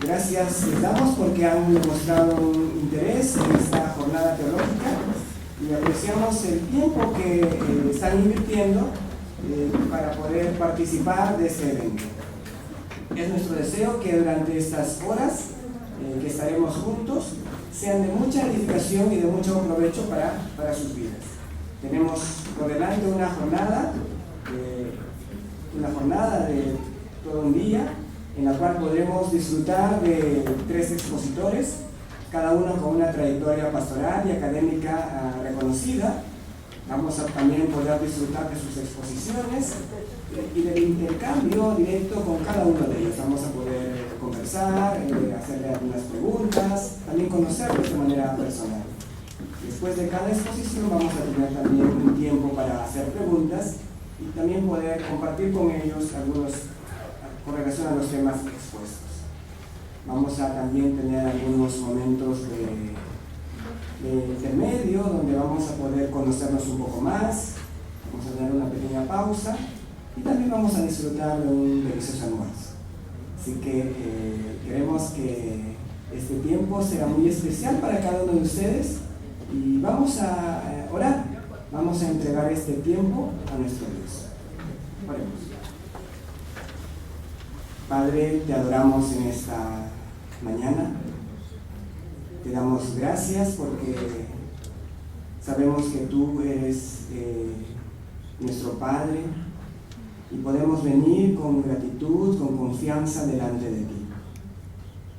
Gracias les damos porque han demostrado un interés en esta jornada teológica y apreciamos el tiempo que están invirtiendo para poder participar de este evento. Es nuestro deseo que durante estas horas que estaremos juntos sean de mucha edificación y de mucho provecho para sus vidas. Tenemos por delante una jornada de todo un día, en la cual podremos disfrutar de 3 expositores, cada uno con una trayectoria pastoral y académica reconocida. Vamos a también poder disfrutar de sus exposiciones y del intercambio directo con cada uno de ellos. Vamos a poder conversar, hacerle algunas preguntas, también conocerlos de manera personal. Después de cada exposición vamos a tener también un tiempo para hacer preguntas y también poder compartir con ellos algunos con relación a los temas expuestos. Vamos a también tener algunos momentos de intermedio donde vamos a poder conocernos un poco más, vamos a tener una pequeña pausa y también vamos a disfrutar de un delicioso almuerzo. Así que queremos que este tiempo sea muy especial para cada uno de ustedes y vamos a orar, vamos a entregar este tiempo a nuestro Dios. Oremos. Padre, te adoramos en esta mañana, te damos gracias porque sabemos que tú eres nuestro Padre y podemos venir con gratitud, con confianza delante de ti.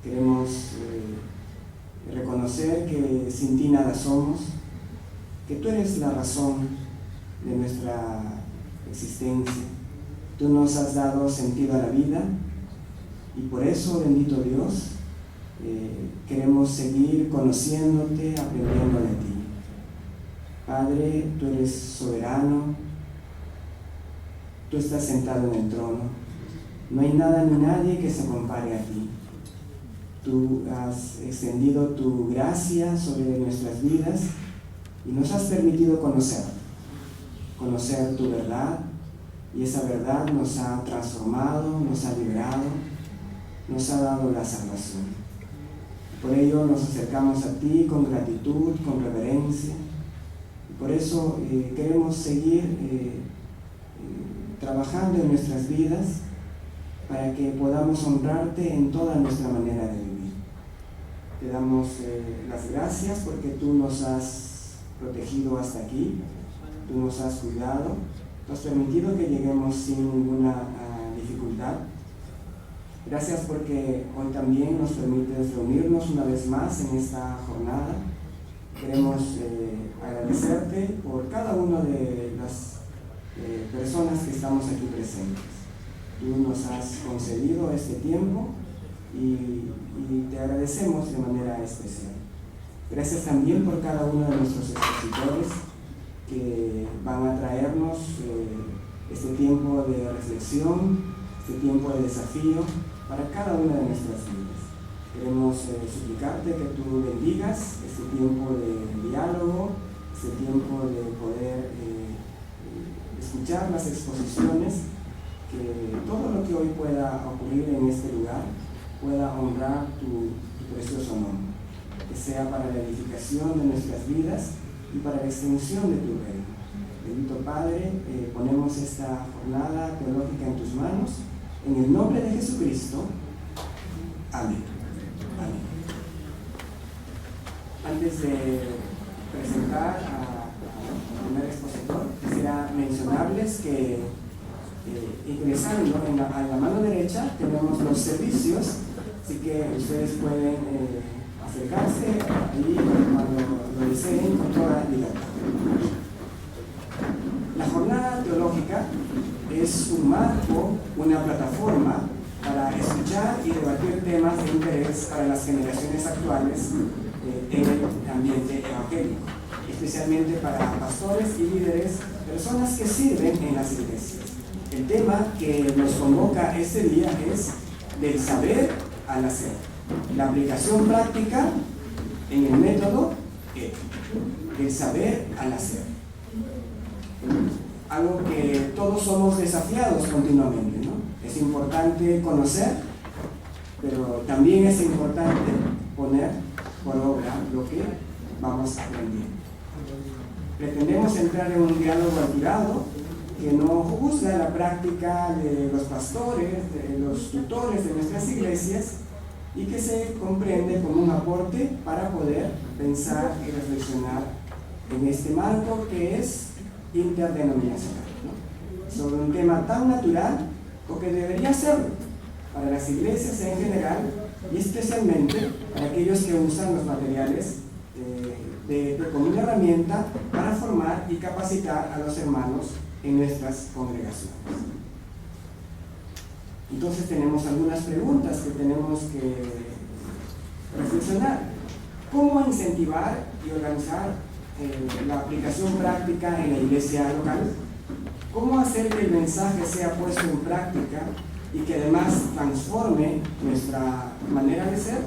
Queremos reconocer que sin ti nada somos, que tú eres la razón de nuestra existencia. Tú nos has dado sentido a la vida y por eso, bendito Dios, queremos seguir conociéndote, aprendiendo de ti. Padre, tú eres soberano, tú estás sentado en el trono, no hay nada ni nadie que se compare a ti. Tú has extendido tu gracia sobre nuestras vidas y nos has permitido conocer tu verdad, y esa verdad nos ha transformado, nos ha liberado, nos ha dado la salvación. Por ello nos acercamos a ti con gratitud, con reverencia, y por eso queremos seguir trabajando en nuestras vidas para que podamos honrarte en toda nuestra manera de vivir. Te damos las gracias porque tú nos has protegido hasta aquí, tú nos has cuidado, nos has permitido que lleguemos sin ninguna dificultad. Gracias porque hoy también nos permites reunirnos una vez más en esta jornada. Queremos agradecerte por cada una de las personas que estamos aquí presentes. Tú nos has concedido este tiempo y te agradecemos de manera especial. Gracias también por cada uno de nuestros expositores que van a traernos este tiempo de reflexión, este tiempo de desafío para cada una de nuestras vidas. Queremos suplicarte que tú bendigas este tiempo de diálogo, este tiempo de poder escuchar las exposiciones, que todo lo que hoy pueda ocurrir en este lugar pueda honrar tu precioso nombre, que sea para la edificación de nuestras vidas y para la extensión de tu reino. Bendito Padre, ponemos esta jornada teológica en tus manos, en el nombre de Jesucristo. Amén. Amén. Antes de presentar al primer expositor, quisiera mencionarles que ingresando a la mano derecha tenemos los servicios, así que ustedes pueden acercarse ahí cuando lo deseen con toda libertad. La jornada teológica es un marco, una plataforma para escuchar y debatir temas de interés para las generaciones actuales en el ambiente evangélico, especialmente para pastores y líderes, personas que sirven en las iglesias. El tema que nos convoca este día es del saber al hacer, la aplicación práctica en el método del saber al hacer. Algo que todos somos desafiados continuamente, ¿no? Es importante conocer, pero también es importante poner por obra lo que vamos aprendiendo. Pretendemos entrar en un diálogo alturado que no juzga la práctica de los pastores, de los tutores de nuestras iglesias, y que se comprende como un aporte para poder pensar y reflexionar en este marco que es interdenominacional, ¿no? Sobre un tema tan natural, o que debería serlo para las iglesias en general, y especialmente para aquellos que usan los materiales como una herramienta para formar y capacitar a los hermanos en nuestras congregaciones. Entonces tenemos algunas preguntas que tenemos que reflexionar. ¿Cómo incentivar y organizar la aplicación práctica en la iglesia local? ¿Cómo hacer que el mensaje sea puesto en práctica y que además transforme nuestra manera de ser?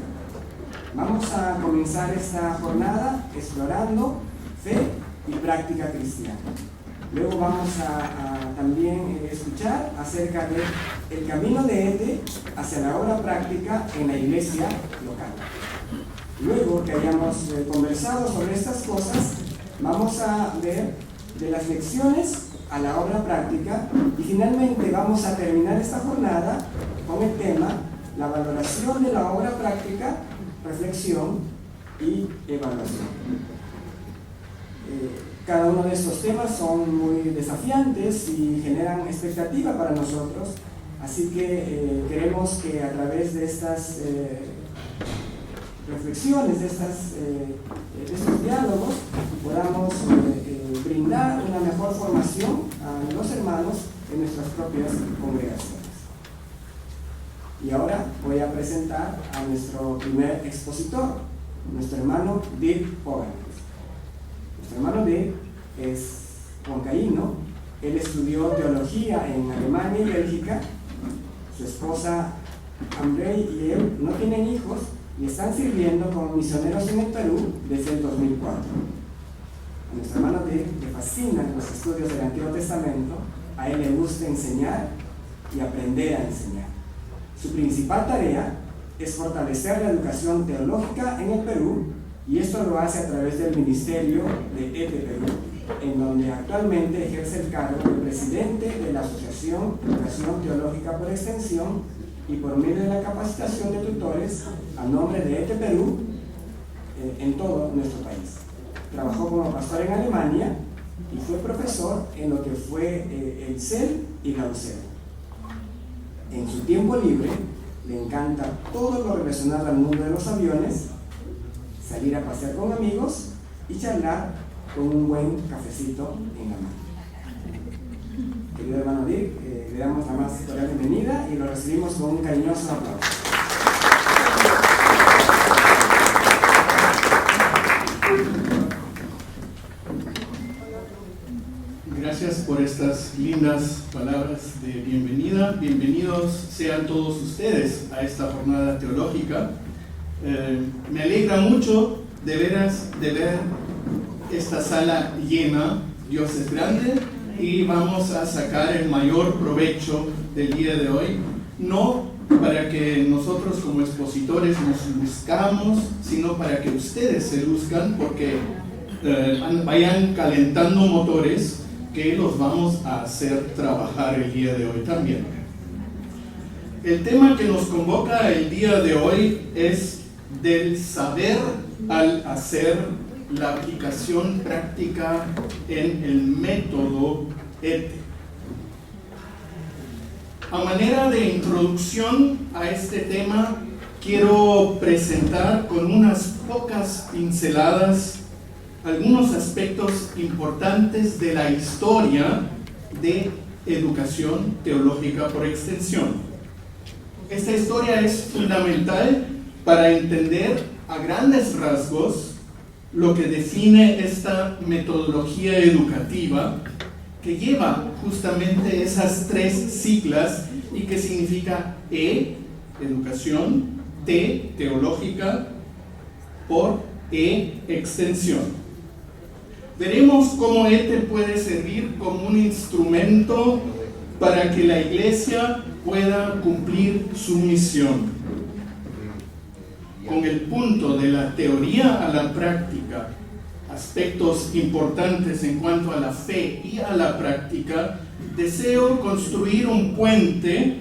Vamos a comenzar esta jornada explorando fe y práctica cristiana. Luego vamos a también escuchar acerca del camino de ETE hacia la obra práctica en la iglesia local. Luego que hayamos conversado sobre estas cosas, vamos a ver de las lecciones a la obra práctica, y finalmente vamos a terminar esta jornada con el tema la valoración de la obra práctica, reflexión y evaluación. Cada uno de estos temas son muy desafiantes y generan expectativa para nosotros, así que queremos que a través de estas reflexiones, de estos diálogos, podamos brindar una mejor formación a los hermanos en nuestras propias congregaciones. Y ahora voy a presentar a nuestro primer expositor, nuestro hermano Dirk Hogan. Nuestro hermano Dirk es huancaíno. Él estudió teología en Alemania y Bélgica. Su esposa Andrei y él no tienen hijos y están sirviendo como misioneros en el Perú desde el 2004. A nuestro hermano Dirk le fascinan los estudios del Antiguo Testamento. A él le gusta enseñar y aprender a enseñar. Su principal tarea es fortalecer la educación teológica en el Perú, y esto lo hace a través del ministerio de ETE Perú, en donde actualmente ejerce el cargo de presidente de la Asociación Educación Teológica por Extensión, y por medio de la capacitación de tutores a nombre de ETE Perú en todo nuestro país. Trabajó como pastor en Alemania y fue profesor en lo que fue el CEL y la UCEL. En su tiempo libre le encanta todo lo relacionado al mundo de los aviones, salir a pasear con amigos y charlar con un buen cafecito en la mano. Querido hermano Dirk, le damos la más cordial bienvenida y lo recibimos con un cariñoso aplauso. Gracias por estas lindas palabras de bienvenida. Bienvenidos sean todos ustedes a esta jornada teológica. Me alegra mucho de ver esta sala llena. Dios es grande y vamos a sacar el mayor provecho del día de hoy. No para que nosotros como expositores nos luzcamos, sino para que ustedes se luzcan, porque vayan calentando motores que los vamos a hacer trabajar el día de hoy también. El tema que nos convoca el día de hoy es del saber al hacer, la aplicación práctica en el método ETE. A manera de introducción a este tema, quiero presentar con unas pocas pinceladas algunos aspectos importantes de la historia de educación teológica por extensión. Esta historia es fundamental para entender a grandes rasgos lo que define esta metodología educativa, que lleva justamente esas tres siglas y que significa E, educación, T, teológica, por E, extensión. Veremos cómo ETE puede servir como un instrumento para que la iglesia pueda cumplir su misión. con el punto de la teoría a la práctica, aspectos importantes en cuanto a la fe y a la práctica, deseo construir un puente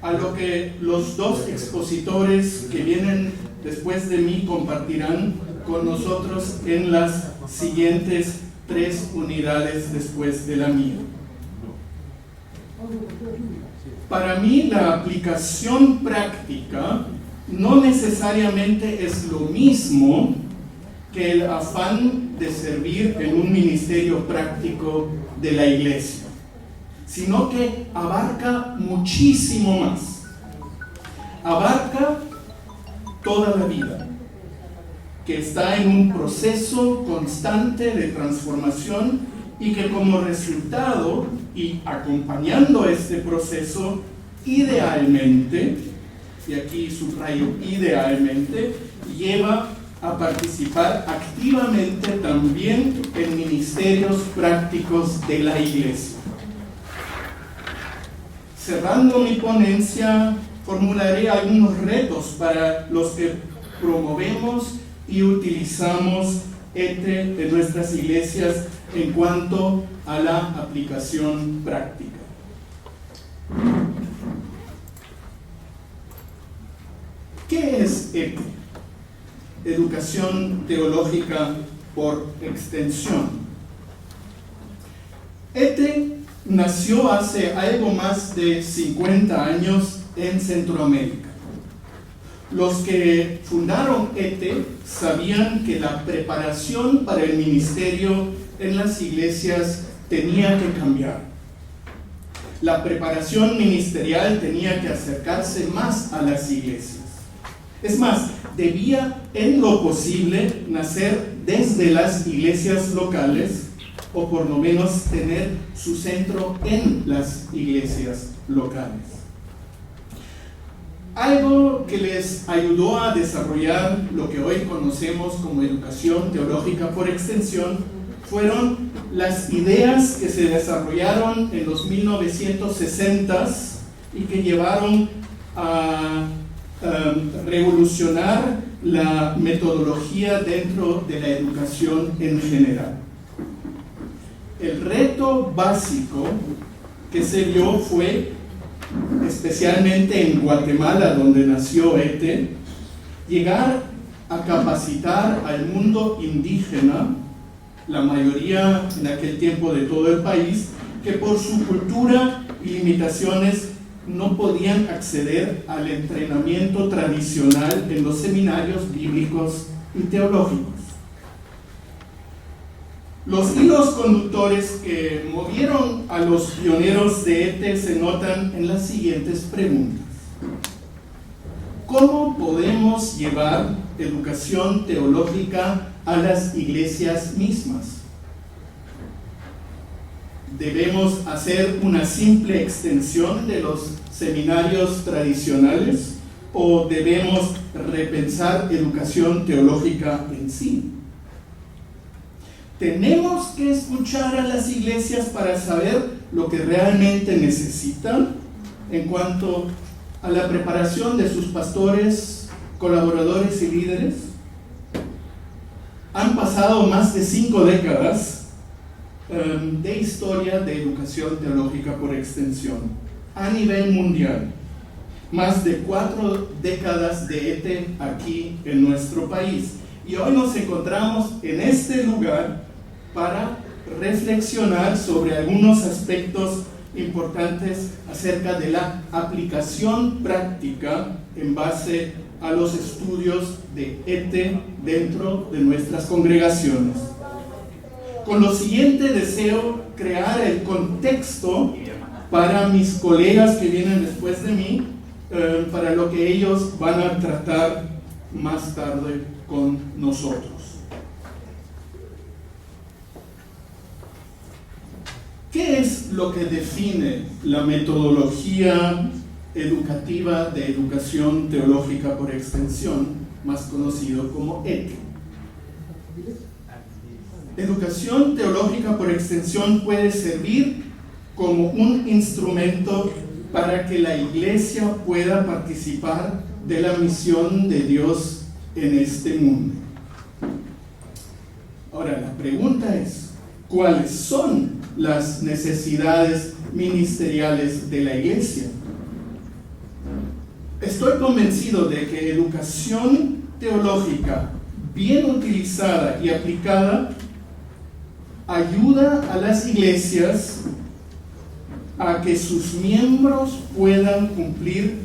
a lo que los dos expositores que vienen después de mí compartirán con nosotros en las siguientes 3 unidades después de la mía. Para mí, la aplicación práctica no necesariamente es lo mismo que el afán de servir en un ministerio práctico de la iglesia, sino que abarca muchísimo más. Abarca toda la vida, que está en un proceso constante de transformación y que como resultado y acompañando este proceso, idealmente, y aquí subrayo idealmente, lleva a participar activamente también en ministerios prácticos de la iglesia. Cerrando mi ponencia, formularé algunos retos para los que promovemos y utilizamos ETE en nuestras iglesias en cuanto a la aplicación práctica. ¿Qué es ETE? Educación teológica por extensión. ETE nació hace algo más de 50 años en Centroamérica. Los que fundaron ETE sabían que la preparación para el ministerio en las iglesias tenía que cambiar. La preparación ministerial tenía que acercarse más a las iglesias. Es más, debía en lo posible nacer desde las iglesias locales, o por lo menos tener su centro en las iglesias locales. Algo que les ayudó a desarrollar lo que hoy conocemos como educación teológica por extensión fueron las ideas que se desarrollaron en los 1960s y que llevaron a revolucionar la metodología dentro de la educación en general. El reto básico que se vio fue, especialmente en Guatemala, donde nació ETE, llegar a capacitar al mundo indígena, la mayoría en aquel tiempo de todo el país, que por su cultura y limitaciones no podían acceder al entrenamiento tradicional en los seminarios bíblicos y teológicos. Los hilos conductores que movieron a los pioneros de ETE se notan en las siguientes preguntas. ¿Cómo podemos llevar educación teológica a las iglesias mismas? ¿Debemos hacer una simple extensión de los seminarios tradicionales o debemos repensar educación teológica en sí? ¿Tenemos que escuchar a las iglesias para saber lo que realmente necesitan en cuanto a la preparación de sus pastores, colaboradores y líderes? Han pasado más de 5 décadas de historia de educación teológica por extensión a nivel mundial. Más de 4 décadas de ETE aquí en nuestro país. Y hoy nos encontramos en este lugar para reflexionar sobre algunos aspectos importantes acerca de la aplicación práctica en base a los estudios de ETE dentro de nuestras congregaciones. Con lo siguiente deseo crear el contexto para mis colegas que vienen después de mí, para lo que ellos van a tratar más tarde con nosotros. ¿Qué es lo que define la metodología educativa de educación teológica por extensión, más conocido como ETE? Educación teológica por extensión puede servir como un instrumento para que la iglesia pueda participar de la misión de Dios en este mundo. Ahora, la pregunta es, ¿cuáles son las necesidades ministeriales de la iglesia? Estoy convencido de que educación teológica bien utilizada y aplicada ayuda a las iglesias a que sus miembros puedan cumplir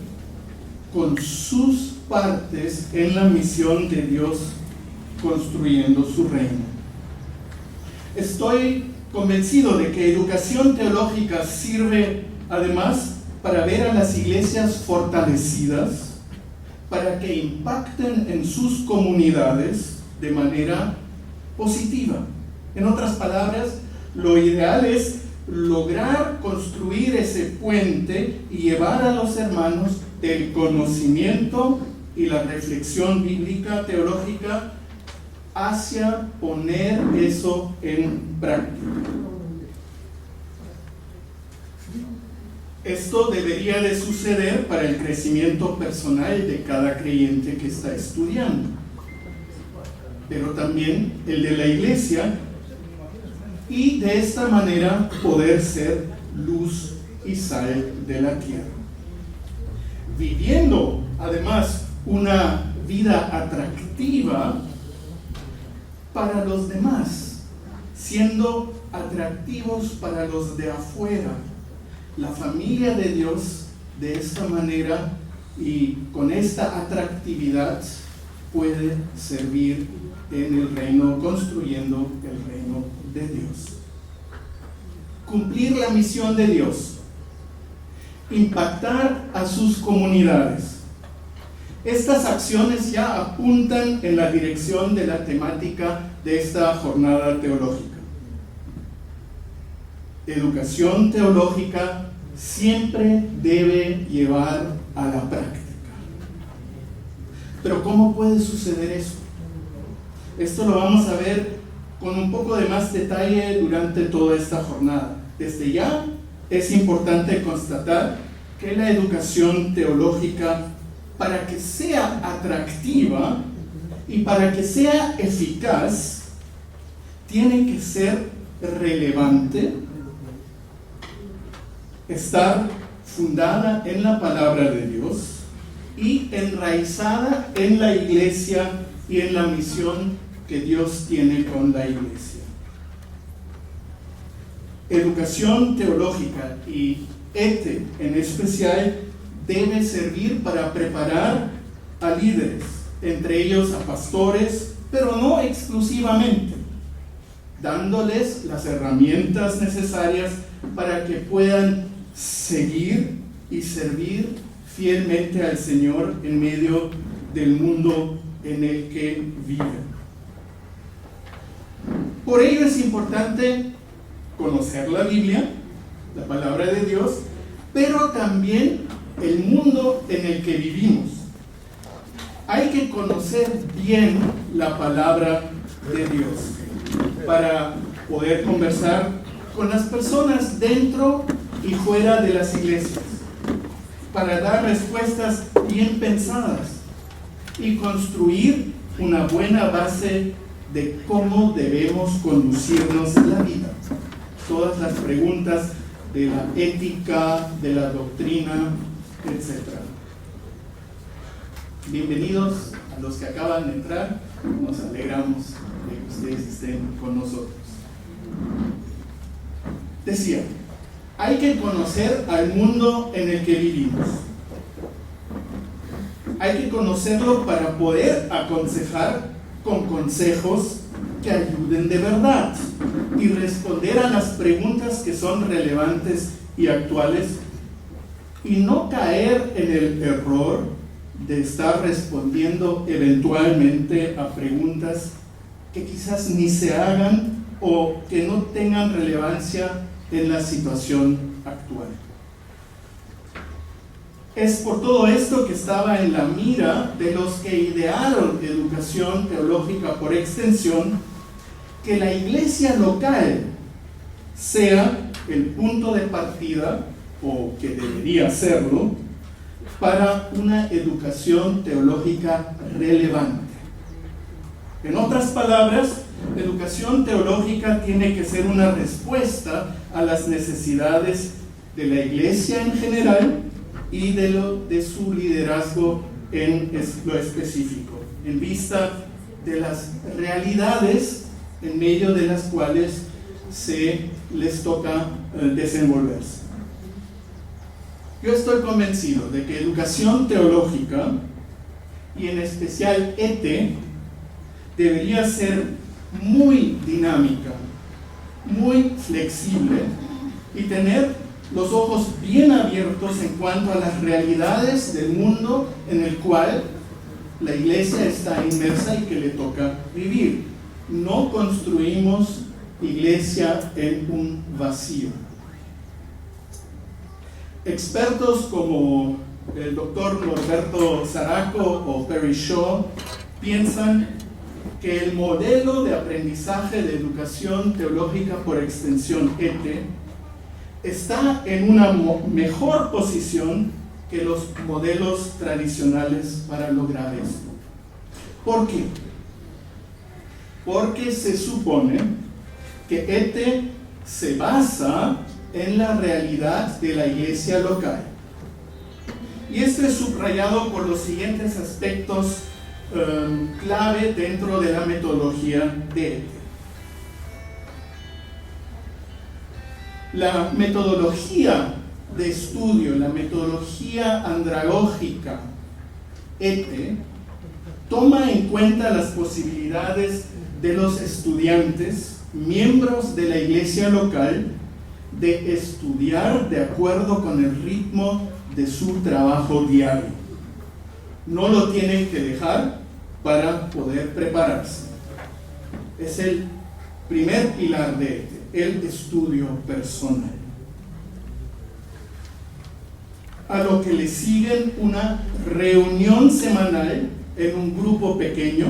con sus partes en la misión de Dios construyendo su reino. Estoy convencido de que educación teológica sirve además para ver a las iglesias fortalecidas, para que impacten en sus comunidades de manera positiva. En otras palabras, lo ideal es lograr construir ese puente y llevar a los hermanos el conocimiento y la reflexión bíblica teológica hacia poner eso en práctica. Esto debería de suceder para el crecimiento personal de cada creyente que está estudiando, pero también el de la iglesia, y de esta manera poder ser luz y sal de la tierra. Viviendo además una vida atractiva para los demás, siendo atractivos para los de afuera. La familia de Dios de esta manera y con esta atractividad puede servir en el reino, construyendo el reino de Dios. Cumplir la misión de Dios, impactar a sus comunidades. Estas acciones ya apuntan en la dirección de la temática de esta jornada teológica. Educación teológica siempre debe llevar a la práctica. Pero ¿cómo puede suceder eso? Esto lo vamos a ver con un poco de más detalle durante toda esta jornada. Desde ya es importante constatar que la educación teológica, para que sea atractiva y para que sea eficaz, tiene que ser relevante, estar fundada en la palabra de Dios y enraizada en la iglesia y en la misión que Dios tiene con la iglesia. Educación teológica y ETE en especial debe servir para preparar a líderes, entre ellos a pastores, pero no exclusivamente, dándoles las herramientas necesarias para que puedan seguir y servir fielmente al Señor en medio del mundo en el que viven. Por ello es importante conocer la Biblia, la palabra de Dios, pero también el mundo en el que vivimos. Hay que conocer bien la palabra de Dios para poder conversar con las personas dentro y fuera de las iglesias, para dar respuestas bien pensadas y construir una buena base de cómo debemos conducirnos en la vida. Todas las preguntas de la ética, de la doctrina, etc. Bienvenidos a los que acaban de entrar. Nos alegramos de que ustedes estén con nosotros. Decía, hay que conocer al mundo en el que vivimos. Hay que conocerlo para poder aconsejar con consejos que ayuden de verdad y responder a las preguntas que son relevantes y actuales, y no caer en el error de estar respondiendo eventualmente a preguntas que quizás ni se hagan o que no tengan relevancia en la situación actual. Es por todo esto que estaba en la mira de los que idearon educación teológica por extensión, que la iglesia local sea el punto de partida, o que debería serlo, para una educación teológica relevante. En otras palabras, la educación teológica tiene que ser una respuesta a las necesidades de la iglesia en general y de su liderazgo en lo específico, en vista de las realidades en medio de las cuales se les toca desenvolverse. Yo estoy convencido de que educación teológica, y en especial ETE, debería ser muy dinámica, muy flexible y tener los ojos bien abiertos en cuanto a las realidades del mundo en el cual la iglesia está inmersa y que le toca vivir. No construimos iglesia en un vacío. Expertos como el doctor Norberto Zaraco o Perry Shaw piensan que el modelo de aprendizaje de educación teológica por extensión ETE está en una mejor posición que los modelos tradicionales para lograr esto. ¿Por qué? Porque se supone que ETE se basa en la realidad de la iglesia local. Y esto es subrayado por los siguientes aspectos clave dentro de la metodología de ETE. La metodología de estudio, la metodología andragógica ETE, toma en cuenta las posibilidades de los estudiantes, miembros de la iglesia local, de estudiar de acuerdo con el ritmo de su trabajo diario. No lo tienen que dejar para poder prepararse. Es el primer pilar de ETE, el estudio personal. A lo que le siguen una reunión semanal en un grupo pequeño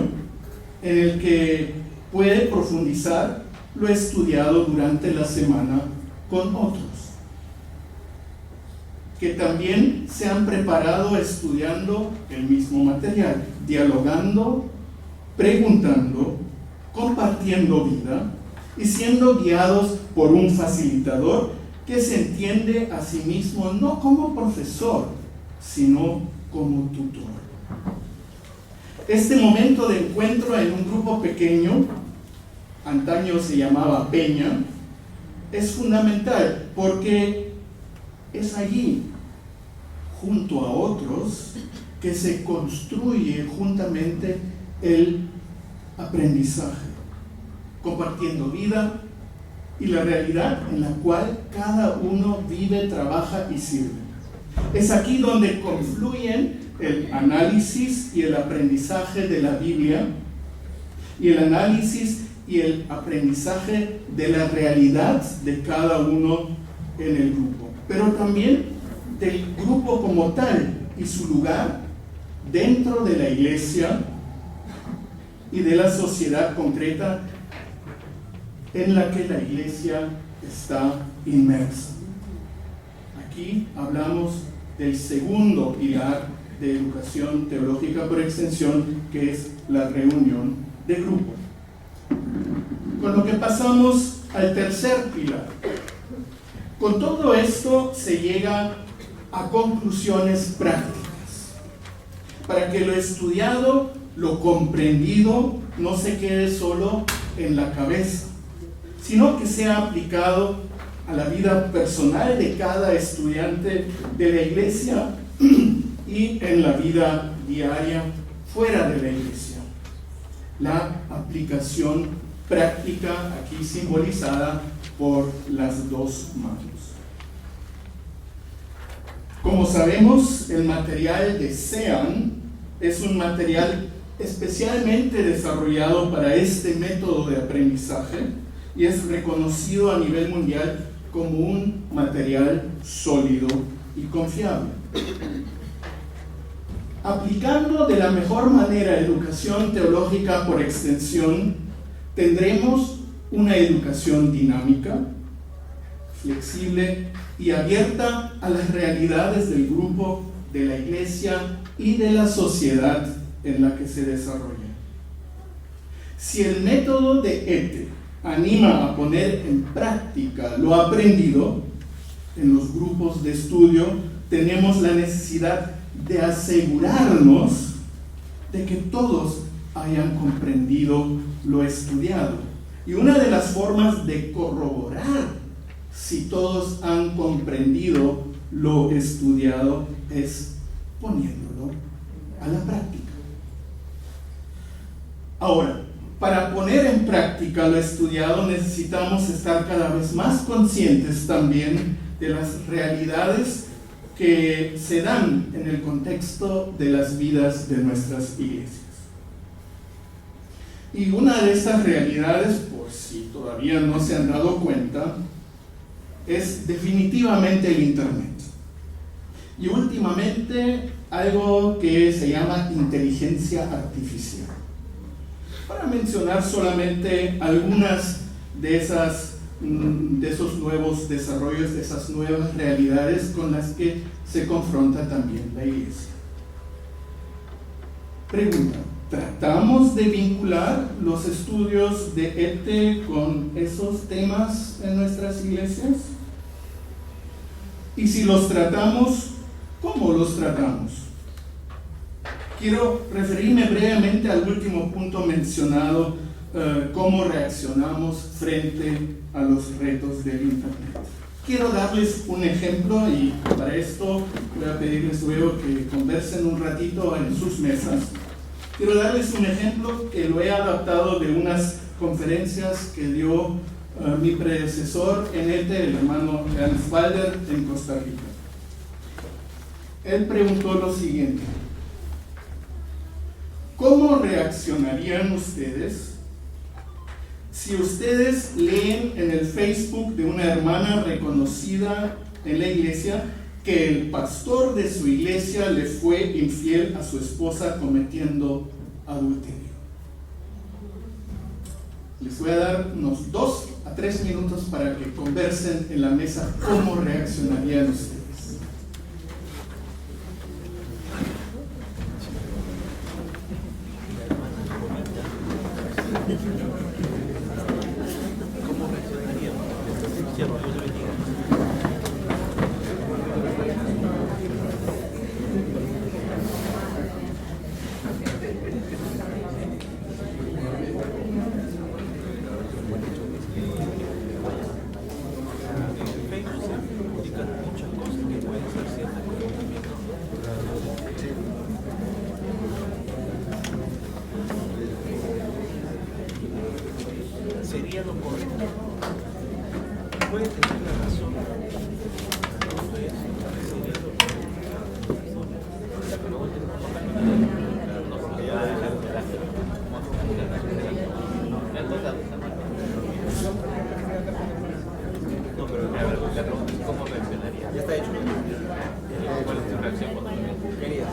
en el que puede profundizar lo estudiado durante la semana con otros que también se han preparado estudiando el mismo material, dialogando, preguntando, compartiendo vida y siendo guiados por un facilitador que se entiende a sí mismo no como profesor, sino como tutor. Este momento de encuentro en un grupo pequeño, antaño se llamaba Peña, es fundamental porque es allí, junto a otros, que se construye juntamente el aprendizaje, compartiendo vida y la realidad en la cual cada uno vive, trabaja y sirve. Es aquí donde confluyen el análisis y el aprendizaje de la Biblia y el análisis y el aprendizaje de la realidad de cada uno en el grupo, pero también del grupo como tal y su lugar dentro de la iglesia y de la sociedad concreta en la que la iglesia está inmersa. Aquí hablamos del segundo pilar de educación teológica por extensión, que es la reunión de grupo. Con lo que pasamos al tercer pilar. Con todo esto se llega a conclusiones prácticas, para que lo estudiado, lo comprendido, no se quede solo en la cabeza, sino que sea aplicado a la vida personal de cada estudiante de la iglesia y en la vida diaria fuera de la iglesia. La aplicación práctica, aquí simbolizada por las dos manos. Como sabemos, el material de SEAN es un material especialmente desarrollado para este método de aprendizaje y es reconocido a nivel mundial como un material sólido y confiable. Aplicando de la mejor manera educación teológica por extensión, tendremos una educación dinámica, flexible y abierta a las realidades del grupo, de la iglesia y de la sociedad en la que se desarrolla. Si el método de ETE anima a poner en práctica lo aprendido en los grupos de estudio, tenemos la necesidad de asegurarnos de que todos hayan comprendido lo estudiado. Y una de las formas de corroborar si todos han comprendido lo estudiado es poniéndolo a la práctica. Ahora, para poner en práctica lo estudiado necesitamos estar cada vez más conscientes también de las realidades que se dan en el contexto de las vidas de nuestras iglesias. Y una de estas realidades, por si todavía no se han dado cuenta, es definitivamente el Internet. Y últimamente algo que se llama inteligencia artificial. Para mencionar solamente algunas de esos nuevos desarrollos, de esas nuevas realidades con las que se confronta también la iglesia. Pregunta: ¿tratamos de vincular los estudios de ETE con esos temas en nuestras iglesias? Y si los tratamos, ¿cómo los tratamos? Quiero referirme brevemente al último punto mencionado, cómo reaccionamos frente a los retos del Internet. Quiero darles un ejemplo y para esto voy a pedirles luego que conversen un ratito en sus mesas. Quiero darles un ejemplo que lo he adaptado de unas conferencias que dio mi predecesor en ETE, el hermano Ernst Walder, en Costa Rica. Él preguntó lo siguiente: ¿cómo reaccionarían ustedes si ustedes leen en el Facebook de una hermana reconocida en la iglesia que el pastor de su iglesia le fue infiel a su esposa cometiendo adulterio? Les voy a dar unos 2 a 3 minutos para que conversen en la mesa cómo reaccionarían ustedes. Sería lo correcto. Puede tener la razón. No, pero la pregunta es cómo reaccionaría. Ya está hecho. ¿Cuál es tu reacción cuando lo querías?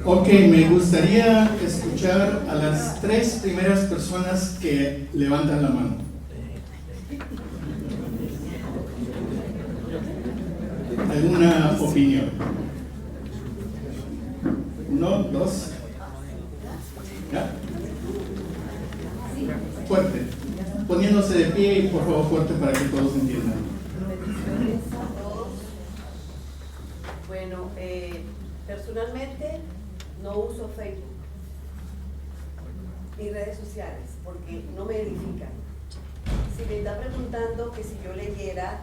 Ok, me gustaría escuchar a las 3 primeras personas que levantan la mano. ¿Alguna opinión? 1, 2. ¿Ya? Fuerte. Poniéndose de pie y por favor fuerte para que todos entiendan. Bueno, personalmente no uso Facebook ni redes sociales porque no me edifican. Si me está preguntando que si yo leí leyera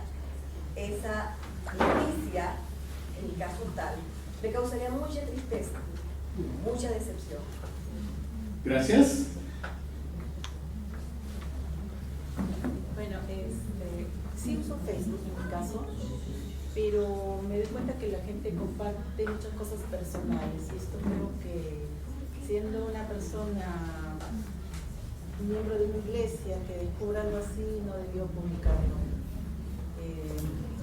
esa noticia, en mi caso tal, me causaría mucha tristeza, mucha decepción. Gracias. Bueno, sí uso Facebook en mi caso, pero me doy cuenta que la gente comparte muchas cosas personales y esto creo que siendo una persona miembro de una iglesia que descubra algo así no debió publicarlo.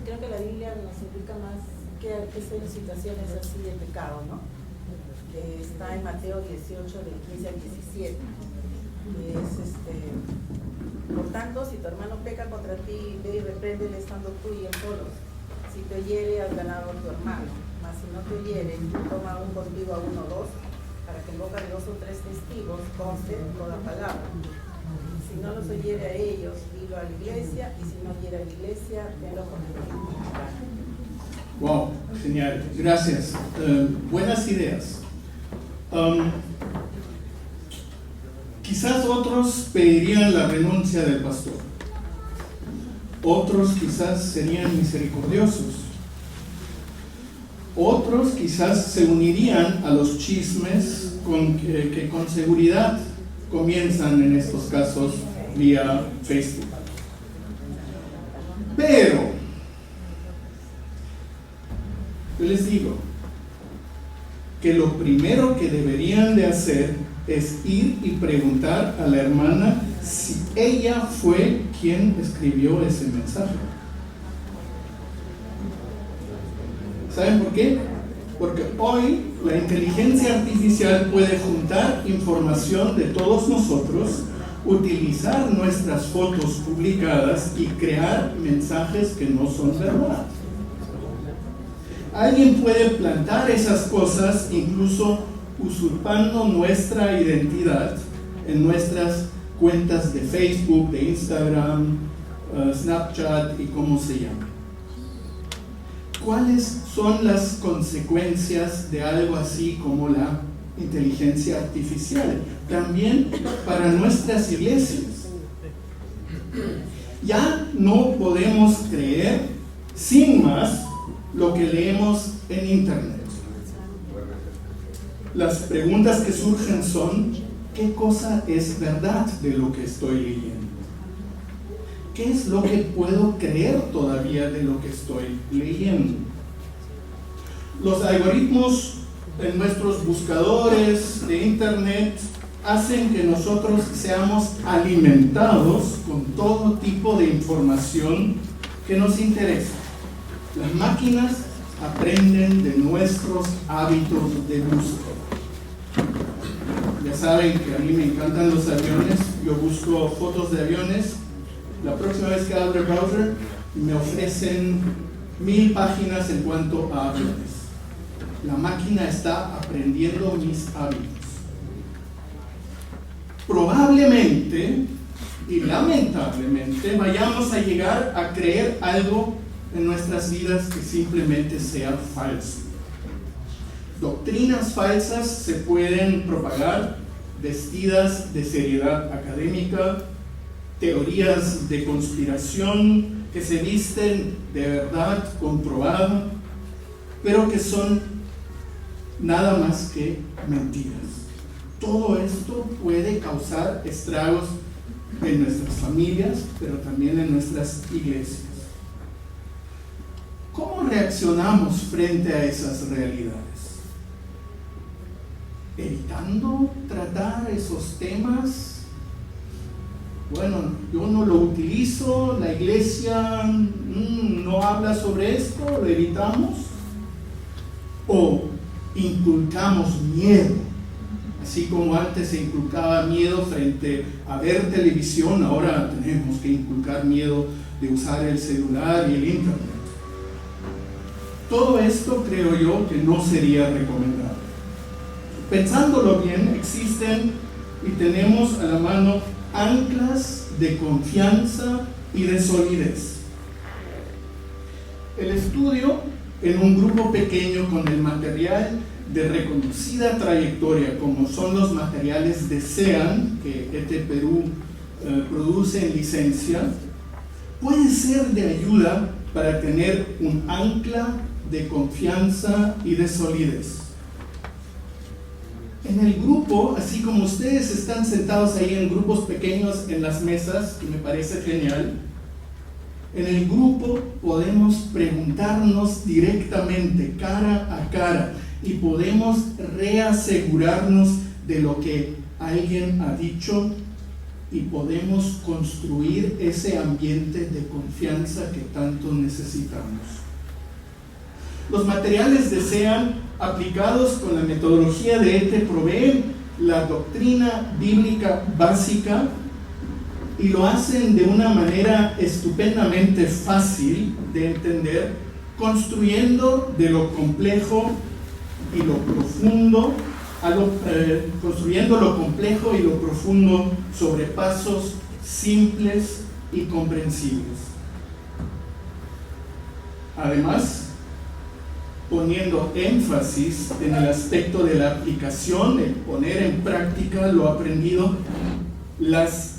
Creo que la Biblia nos indica más que son situaciones así de pecado, ¿no? Está en Mateo 18 del 15 al 17. Por tanto, si tu hermano peca contra ti, ve y repréndele estando tú y él solos. Si te oyere, has ganado a tu hermano. Mas si no te oyere, toma aún contigo a uno o dos, para que en boca de 2 o 3 testigos conste toda palabra. Si no los oyere a ellos, dilo a la iglesia, y si no oyere a la iglesia, tenlo contigo. Wow, genial, gracias. Buenas ideas. Quizás otros pedirían la renuncia del pastor. Otros quizás serían misericordiosos. Otros quizás se unirían a los chismes que con seguridad comienzan en estos casos vía Facebook. Pero yo les digo que lo primero que deberían de hacer es ir y preguntar a la hermana si ella fue quien escribió ese mensaje. ¿Saben por qué? Porque hoy la inteligencia artificial puede juntar información de todos nosotros, utilizar nuestras fotos publicadas y crear mensajes que no son verdad. Alguien puede plantar esas cosas, incluso usurpando nuestra identidad en nuestras cuentas de Facebook, de Instagram, Snapchat y cómo se llama. ¿Cuáles son las consecuencias de algo así como la inteligencia artificial? También para nuestras iglesias. Ya no podemos creer sin más lo que leemos en internet. Las preguntas que surgen son: ¿qué cosa es verdad de lo que estoy leyendo? ¿Qué es lo que puedo creer todavía de lo que estoy leyendo? Los algoritmos en nuestros buscadores de internet hacen que nosotros seamos alimentados con todo tipo de información que nos interesa. Las máquinas aprenden de nuestros hábitos de búsqueda. Ya saben que a mí me encantan los aviones, yo busco fotos de aviones. La próxima vez que abro el browser me ofrecen 1000 páginas en cuanto a aviones. La máquina está aprendiendo mis hábitos. Probablemente y lamentablemente vayamos a llegar a creer algo en nuestras vidas que simplemente sea falso. Doctrinas falsas se pueden propagar vestidas de seriedad académica, teorías de conspiración que se visten de verdad comprobada, pero que son nada más que mentiras. Todo esto puede causar estragos en nuestras familias, pero también en nuestras iglesias. ¿Cómo reaccionamos frente a esas realidades? ¿Evitando tratar esos temas? Bueno, yo no lo utilizo, la iglesia no habla sobre esto, lo evitamos. ¿O inculcamos miedo? Así como antes se inculcaba miedo frente a ver televisión, ahora tenemos que inculcar miedo de usar el celular y el internet. Todo esto creo yo que no sería recomendable. Pensándolo bien, existen y tenemos a la mano anclas de confianza y de solidez. El estudio en un grupo pequeño con el material de reconocida trayectoria, como son los materiales de SEAN, que ET Perú produce en licencia, puede ser de ayuda para tener un ancla de confianza y de solidez. En el grupo, así como ustedes están sentados ahí en grupos pequeños en las mesas, que me parece genial, en el grupo podemos preguntarnos directamente, cara a cara, y podemos reasegurarnos de lo que alguien ha dicho y podemos construir ese ambiente de confianza que tanto necesitamos. Los materiales desean, aplicados con la metodología de ETE, proveen la doctrina bíblica básica y lo hacen de una manera estupendamente fácil de entender, construyendo de lo complejo y lo profundo, construyendo lo complejo y lo profundo sobre pasos simples y comprensibles. Además, poniendo énfasis en el aspecto de la aplicación, el poner en práctica lo aprendido, las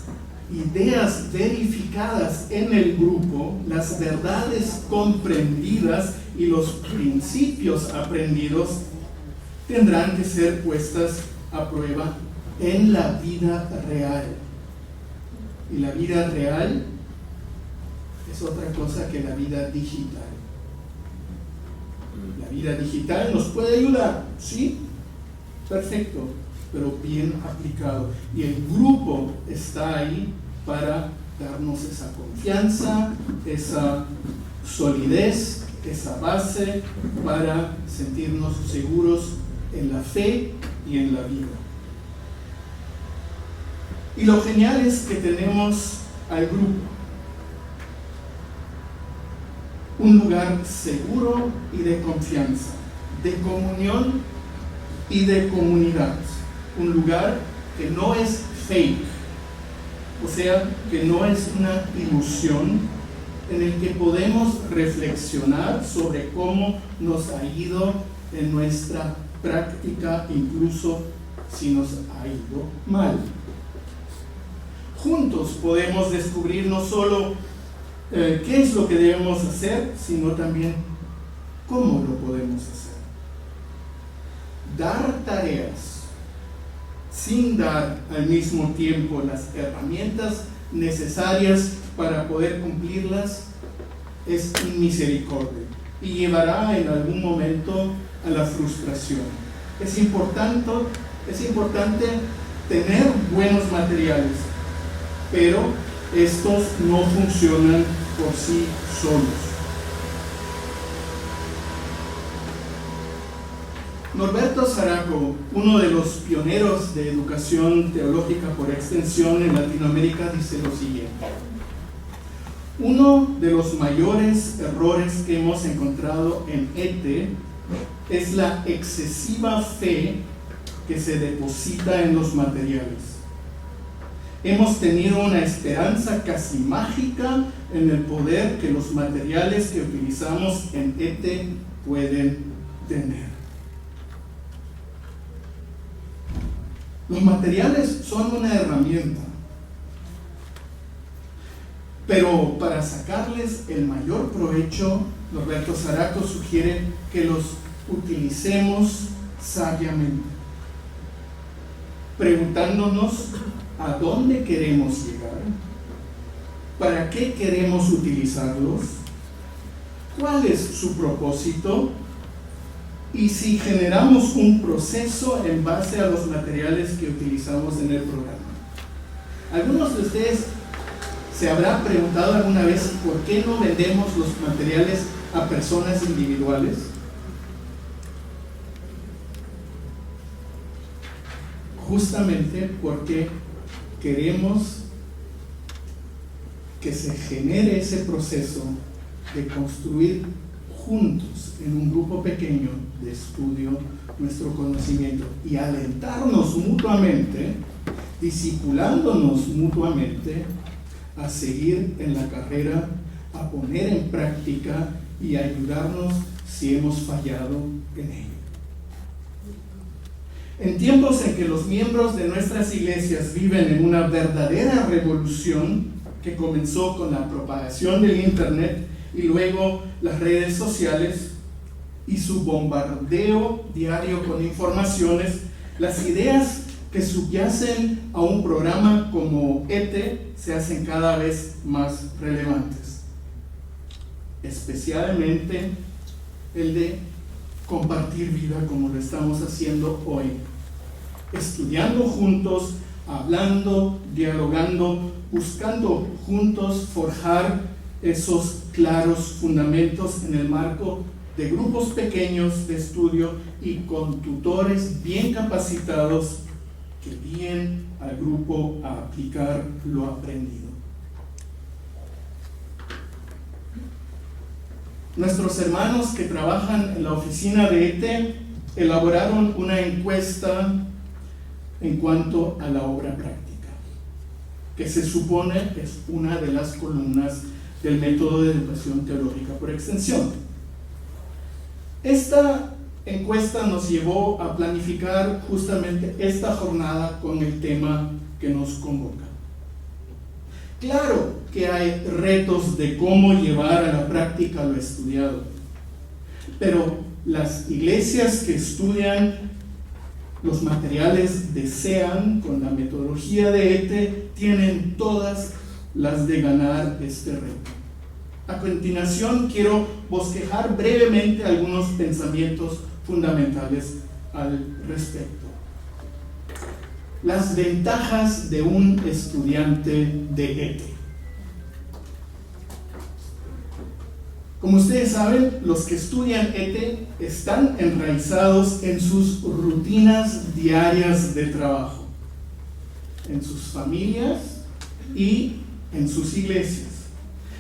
ideas verificadas en el grupo, las verdades comprendidas y los principios aprendidos tendrán que ser puestas a prueba en la vida real. Y la vida real es otra cosa que la vida digital. La vida digital nos puede ayudar, ¿sí? Perfecto, pero bien aplicado. Y el grupo está ahí para darnos esa confianza, esa solidez, esa base para sentirnos seguros en la fe y en la vida. Y lo genial es que tenemos al grupo, un lugar seguro y de confianza, de comunión y de comunidad, un lugar que no es fake, o sea, que no es una ilusión, en el que podemos reflexionar sobre cómo nos ha ido en nuestra práctica, incluso si nos ha ido mal. Juntos podemos descubrir no solo qué es lo que debemos hacer, sino también cómo lo podemos hacer. Dar tareas sin dar al mismo tiempo las herramientas necesarias para poder cumplirlas es misericordia y llevará en algún momento a la frustración. Es importante tener buenos materiales, pero estos no funcionan por sí solos. Norberto Saraco, uno de los pioneros de educación teológica por extensión en Latinoamérica, dice lo siguiente: uno de los mayores errores que hemos encontrado en ETE es la excesiva fe que se deposita en los materiales. Hemos tenido una esperanza casi mágica en el poder que los materiales que utilizamos en ETE pueden tener. Los materiales son una herramienta, pero para sacarles el mayor provecho, Norberto Saraco sugiere que los utilicemos sabiamente, preguntándonos a dónde queremos llegar, para qué queremos utilizarlos, cuál es su propósito y si generamos un proceso en base a los materiales que utilizamos en el programa. Algunos de ustedes se habrán preguntado alguna vez por qué no vendemos los materiales a personas individuales. Justamente porque queremos que se genere ese proceso de construir juntos en un grupo pequeño de estudio nuestro conocimiento y alentarnos mutuamente, discipulándonos mutuamente a seguir en la carrera, a poner en práctica y ayudarnos si hemos fallado en ello. En tiempos en que los miembros de nuestras iglesias viven en una verdadera revolución que comenzó con la propagación del Internet y luego las redes sociales y su bombardeo diario con informaciones, las ideas que subyacen a un programa como ETE se hacen cada vez más relevantes, especialmente el de compartir vida como lo estamos haciendo hoy, estudiando juntos, hablando, dialogando, buscando juntos forjar esos claros fundamentos en el marco de grupos pequeños de estudio y con tutores bien capacitados que guíen al grupo a aplicar lo aprendido. Nuestros hermanos que trabajan en la oficina de ETE elaboraron una encuesta en cuanto a la obra práctica, que se supone es una de las columnas del método de educación teológica por extensión. Esta encuesta nos llevó a planificar justamente esta jornada con el tema que nos convoca. Claro que hay retos de cómo llevar a la práctica lo estudiado, pero las iglesias que estudian los materiales de SEAN con la metodología de ETE tienen todas las de ganar este reto. A continuación quiero bosquejar brevemente algunos pensamientos fundamentales al respecto. Las ventajas de un estudiante de ETE. Como ustedes saben, los que estudian ETE están enraizados en sus rutinas diarias de trabajo, en sus familias y en sus iglesias.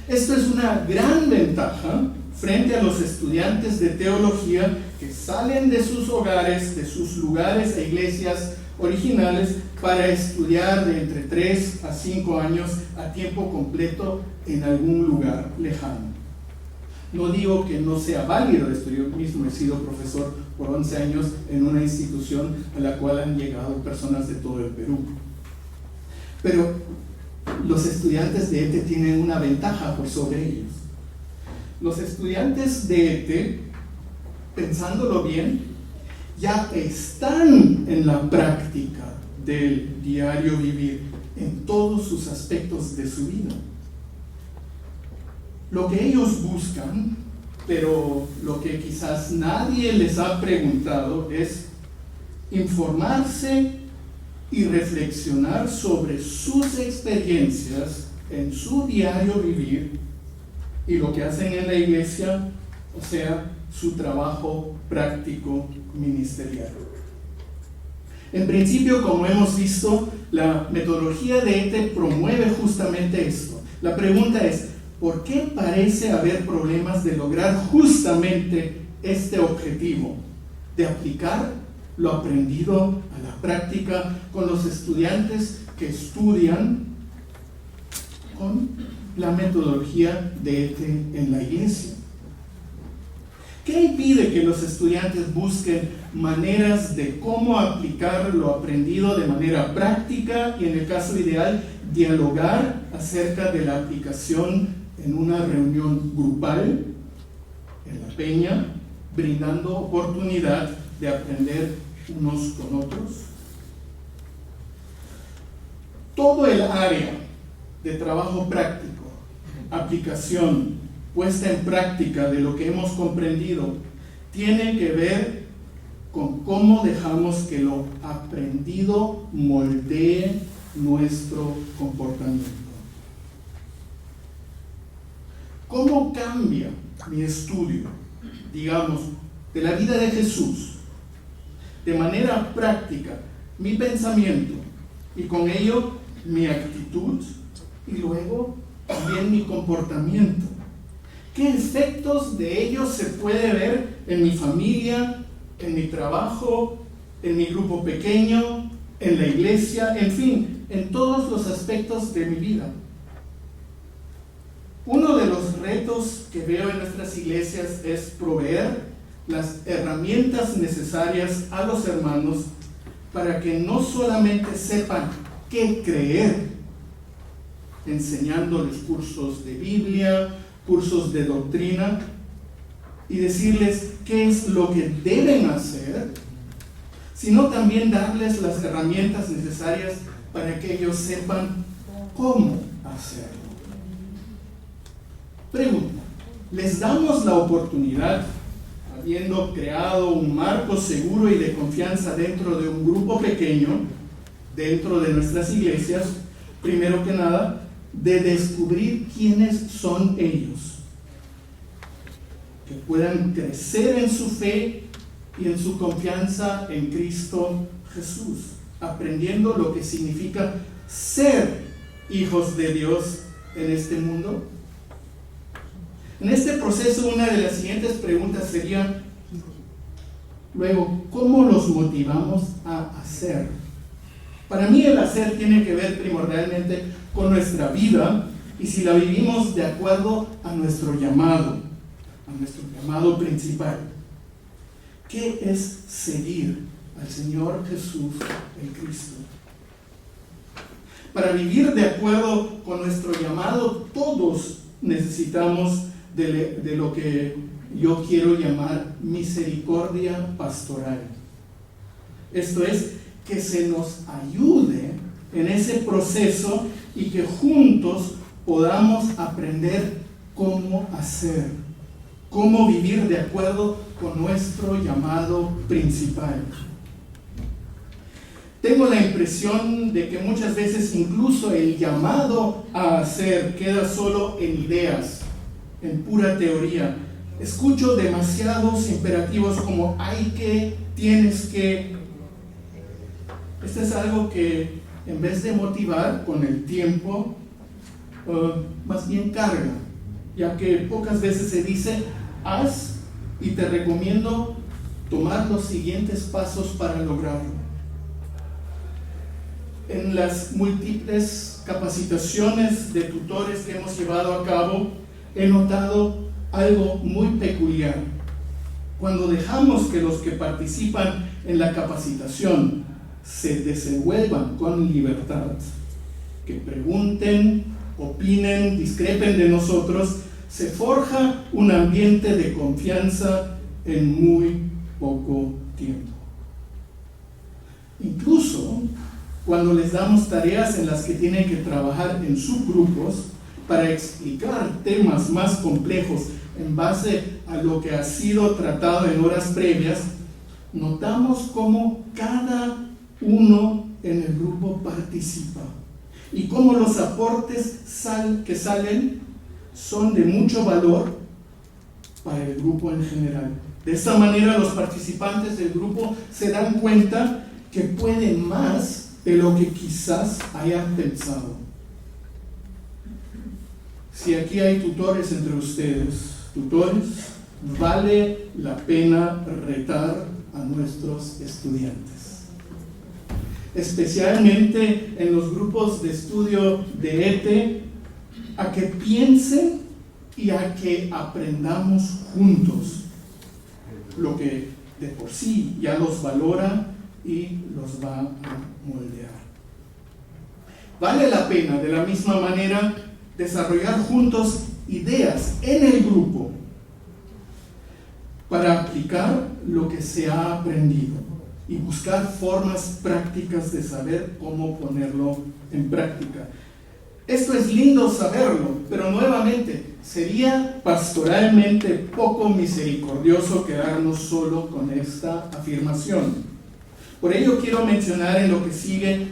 Esto es una gran ventaja frente a los estudiantes de teología que salen de sus hogares, de sus lugares e iglesias originales para estudiar de entre 3 a 5 años a tiempo completo en algún lugar lejano. No digo que no sea válido esto, yo mismo he sido profesor por 11 años en una institución a la cual han llegado personas de todo el Perú. Pero los estudiantes de ETE tienen una ventaja por sobre ellos. Los estudiantes de ETE, pensándolo bien, ya están en la práctica del diario vivir en todos sus aspectos de su vida. Lo que ellos buscan, pero lo que quizás nadie les ha preguntado, es informarse y reflexionar sobre sus experiencias en su diario vivir y lo que hacen en la iglesia, o sea, su trabajo práctico ministerial. En principio, como hemos visto, la metodología de ETE promueve justamente esto. La pregunta es, ¿por qué parece haber problemas de lograr justamente este objetivo, de aplicar lo aprendido a la práctica con los estudiantes que estudian con la metodología de ETE en la iglesia? ¿Qué impide que los estudiantes busquen maneras de cómo aplicar lo aprendido de manera práctica y, en el caso ideal, dialogar acerca de la aplicación en una reunión grupal, en la peña, brindando oportunidad de aprender unos con otros? Todo el área de trabajo práctico, aplicación, puesta en práctica de lo que hemos comprendido, tiene que ver con cómo dejamos que lo aprendido moldee nuestro comportamiento. ¿Cómo cambia mi estudio, digamos, de la vida de Jesús, de manera práctica, mi pensamiento y con ello mi actitud y luego también mi comportamiento? ¿Qué efectos de ello se puede ver en mi familia, en mi trabajo, en mi grupo pequeño, en la iglesia, en fin, en todos los aspectos de mi vida? Uno de los retos que veo en nuestras iglesias es proveer las herramientas necesarias a los hermanos para que no solamente sepan qué creer, enseñándoles cursos de Biblia, cursos de doctrina, y decirles qué es lo que deben hacer, sino también darles las herramientas necesarias para que ellos sepan cómo hacerlo. Pregunta: ¿les damos la oportunidad, habiendo creado un marco seguro y de confianza dentro de un grupo pequeño, dentro de nuestras iglesias, primero que nada, de descubrir quiénes son ellos? Que puedan crecer en su fe y en su confianza en Cristo Jesús, aprendiendo lo que significa ser hijos de Dios en este mundo. En este proceso, una de las siguientes preguntas sería, luego, ¿cómo los motivamos a hacer? Para mí el hacer tiene que ver primordialmente con nuestra vida y si la vivimos de acuerdo a nuestro llamado principal. ¿Qué es seguir al Señor Jesús en Cristo? Para vivir de acuerdo con nuestro llamado, todos necesitamos de lo que yo quiero llamar misericordia pastoral. Esto es, que se nos ayude en ese proceso y que juntos podamos aprender cómo hacer, cómo vivir de acuerdo con nuestro llamado principal. Tengo la impresión de que muchas veces incluso el llamado a hacer queda solo en ideas, en pura teoría. Escucho demasiados imperativos como hay que, tienes que. Esto es algo que en vez de motivar con el tiempo, más bien carga, ya que pocas veces se dice haz y te recomiendo tomar los siguientes pasos para lograrlo. En las múltiples capacitaciones de tutores que hemos llevado a cabo, he notado algo muy peculiar. Cuando dejamos que los que participan en la capacitación se desenvuelvan con libertad, que pregunten, opinen, discrepen de nosotros, se forja un ambiente de confianza en muy poco tiempo. Incluso cuando les damos tareas en las que tienen que trabajar en subgrupos para explicar temas más complejos en base a lo que ha sido tratado en horas previas, notamos cómo cada uno en el grupo participa y cómo los aportes que salen son de mucho valor para el grupo en general. De esta manera los participantes del grupo se dan cuenta que pueden más de lo que quizás hayan pensado. Si aquí hay tutores entre ustedes, vale la pena retar a nuestros estudiantes, especialmente en los grupos de estudio de ETE, a que piensen y a que aprendamos juntos lo que de por sí ya los valora y los va a moldear. Vale la pena, de la misma manera, desarrollar juntos ideas en el grupo para aplicar lo que se ha aprendido y buscar formas prácticas de saber cómo ponerlo en práctica. Esto es lindo saberlo, pero nuevamente sería pastoralmente poco misericordioso quedarnos solo con esta afirmación. Por ello quiero mencionar en lo que sigue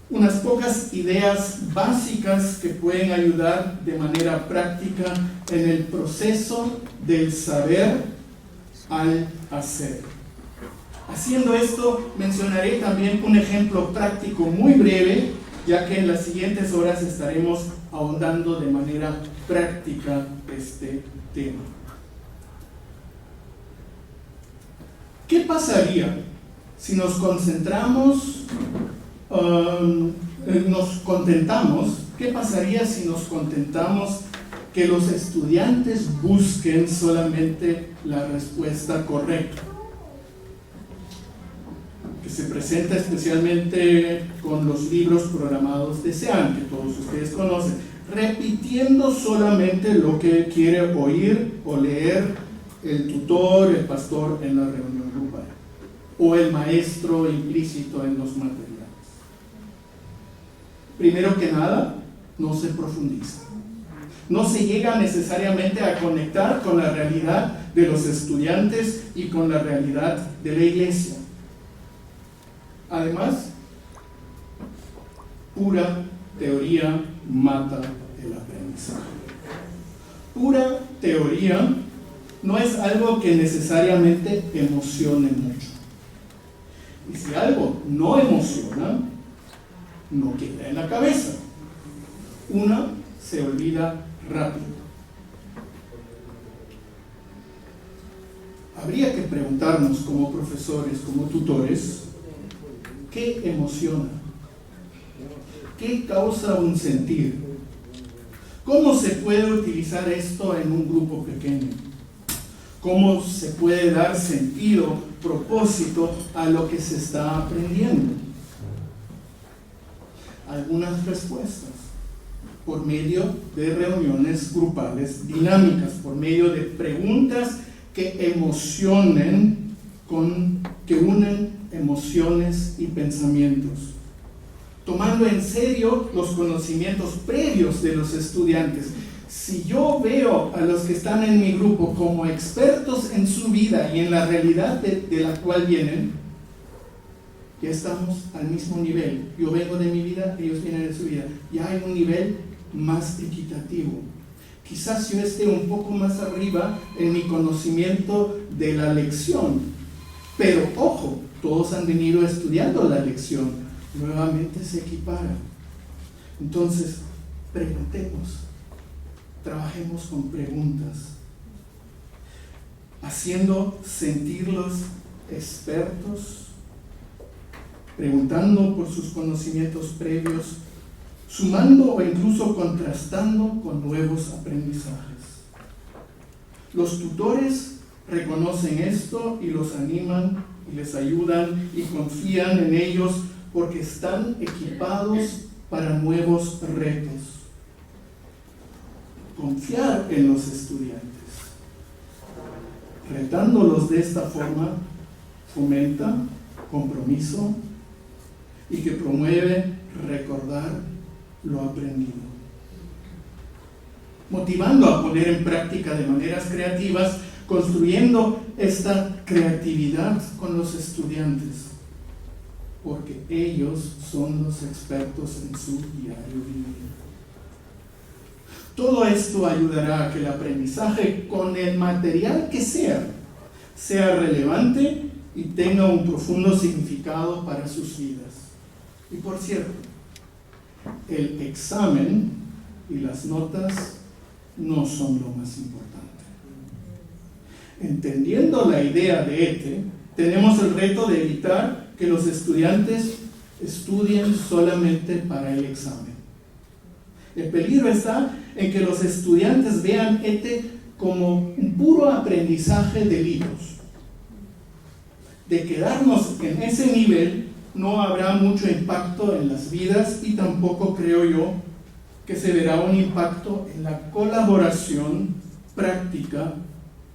unas pocas ideas básicas que pueden ayudar de manera práctica en el proceso del saber al hacer. Haciendo esto, mencionaré también un ejemplo práctico muy breve, ya que en las siguientes horas estaremos ahondando de manera práctica este tema. ¿Qué pasaría si nos contentamos? ¿Qué pasaría si nos contentamos que los estudiantes busquen solamente la respuesta correcta? Que se presenta especialmente con los libros programados de SEAN, que todos ustedes conocen, repitiendo solamente lo que quiere oír o leer el tutor, el pastor en la reunión grupal, o el maestro implícito en los materiales. Primero que nada, no se profundiza. No se llega necesariamente a conectar con la realidad de los estudiantes y con la realidad de la iglesia. Además, pura teoría mata el aprendizaje. Pura teoría no es algo que necesariamente emocione mucho. Y si algo no emociona, no queda en la cabeza. Una se olvida rápido. Habría que preguntarnos como profesores, como tutores, ¿qué emociona? ¿Qué causa un sentir? ¿Cómo se puede utilizar esto en un grupo pequeño? ¿Cómo se puede dar sentido, propósito a lo que se está aprendiendo? Algunas respuestas: por medio de reuniones grupales dinámicas, por medio de preguntas que emocionen, que unen emociones y pensamientos, tomando en serio los conocimientos previos de los estudiantes. Si yo veo a los que están en mi grupo como expertos en su vida y en la realidad de la cual vienen, ya estamos al mismo nivel. Yo vengo de mi vida, ellos vienen de su vida. Ya hay un nivel más equitativo. Quizás yo esté un poco más arriba en mi conocimiento de la lección, pero ojo, todos han venido estudiando la lección, nuevamente se equipara. Entonces, preguntemos, trabajemos con preguntas, haciendo sentirlos expertos, preguntando por sus conocimientos previos, sumando o incluso contrastando con nuevos aprendizajes. Los tutores reconocen esto y los animan y les ayudan y confían en ellos porque están equipados para nuevos retos. Confiar en los estudiantes, retándolos de esta forma, fomenta compromiso y que promueve recordar lo aprendido, motivando a poner en práctica de maneras creativas, construyendo esta creatividad con los estudiantes, porque ellos son los expertos en su diario vivir. Todo esto ayudará a que el aprendizaje, con el material que sea relevante y tenga un profundo significado para sus vidas. Y por cierto, el examen y las notas no son lo más importante. Entendiendo la idea de ETE, tenemos el reto de evitar que los estudiantes estudien solamente para el examen. El peligro está en que los estudiantes vean ETE como un puro aprendizaje de libros. De quedarnos en ese nivel, no habrá mucho impacto en las vidas y tampoco creo yo que se verá un impacto en la colaboración práctica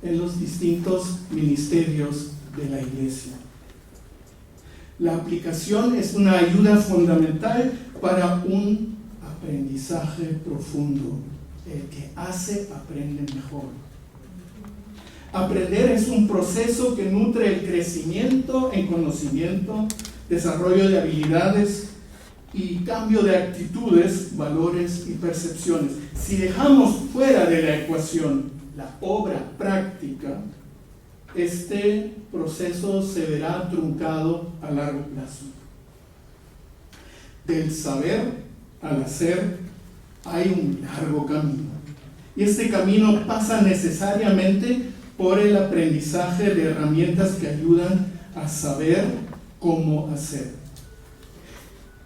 en los distintos ministerios de la iglesia. La aplicación es una ayuda fundamental para un aprendizaje profundo. El que hace, aprende mejor. Aprender es un proceso que nutre el crecimiento en conocimiento, desarrollo de habilidades y cambio de actitudes, valores y percepciones. Si dejamos fuera de la ecuación la obra práctica, este proceso se verá truncado a largo plazo. Del saber al hacer hay un largo camino. Y este camino pasa necesariamente por el aprendizaje de herramientas que ayudan a saber cómo hacer.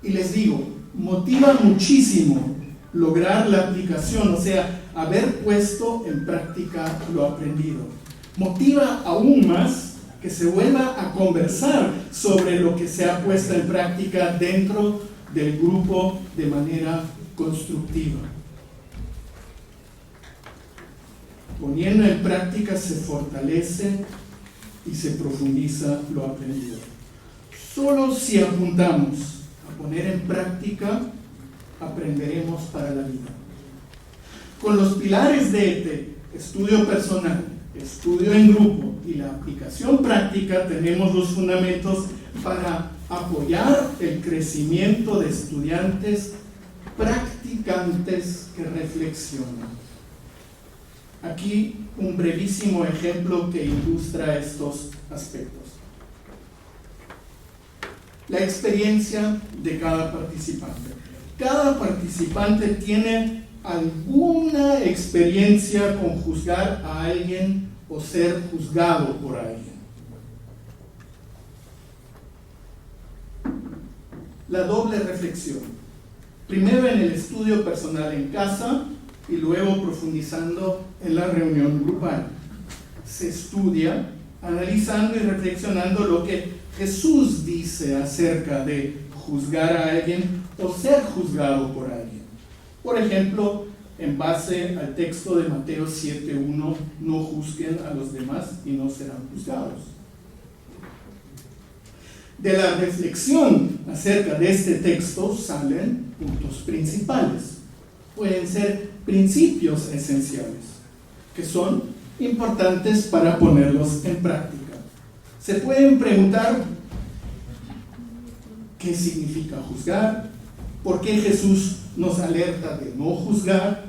Y les digo, motiva muchísimo lograr la aplicación, o sea, haber puesto en práctica lo aprendido. Motiva aún más que se vuelva a conversar sobre lo que se ha puesto en práctica dentro del grupo de manera constructiva. Poniendo en práctica se fortalece y se profundiza lo aprendido. Solo si apuntamos a poner en práctica, aprenderemos para la vida. Con los pilares de ETE, estudio personal, estudio en grupo y la aplicación práctica, tenemos los fundamentos para apoyar el crecimiento de estudiantes practicantes que reflexionan. Aquí un brevísimo ejemplo que ilustra estos aspectos. La experiencia de cada participante. Cada participante tiene alguna experiencia con juzgar a alguien o ser juzgado por alguien. La doble reflexión. Primero en el estudio personal en casa y luego profundizando en la reunión grupal. Se estudia analizando y reflexionando lo que Jesús dice acerca de juzgar a alguien o ser juzgado por alguien. Por ejemplo, en base al texto de Mateo 7:1, no juzguen a los demás y no serán juzgados. De la reflexión acerca de este texto salen puntos principales. Pueden ser principios esenciales, que son importantes para ponerlos en práctica. Se pueden preguntar qué significa juzgar, por qué Jesús nos alerta de no juzgar,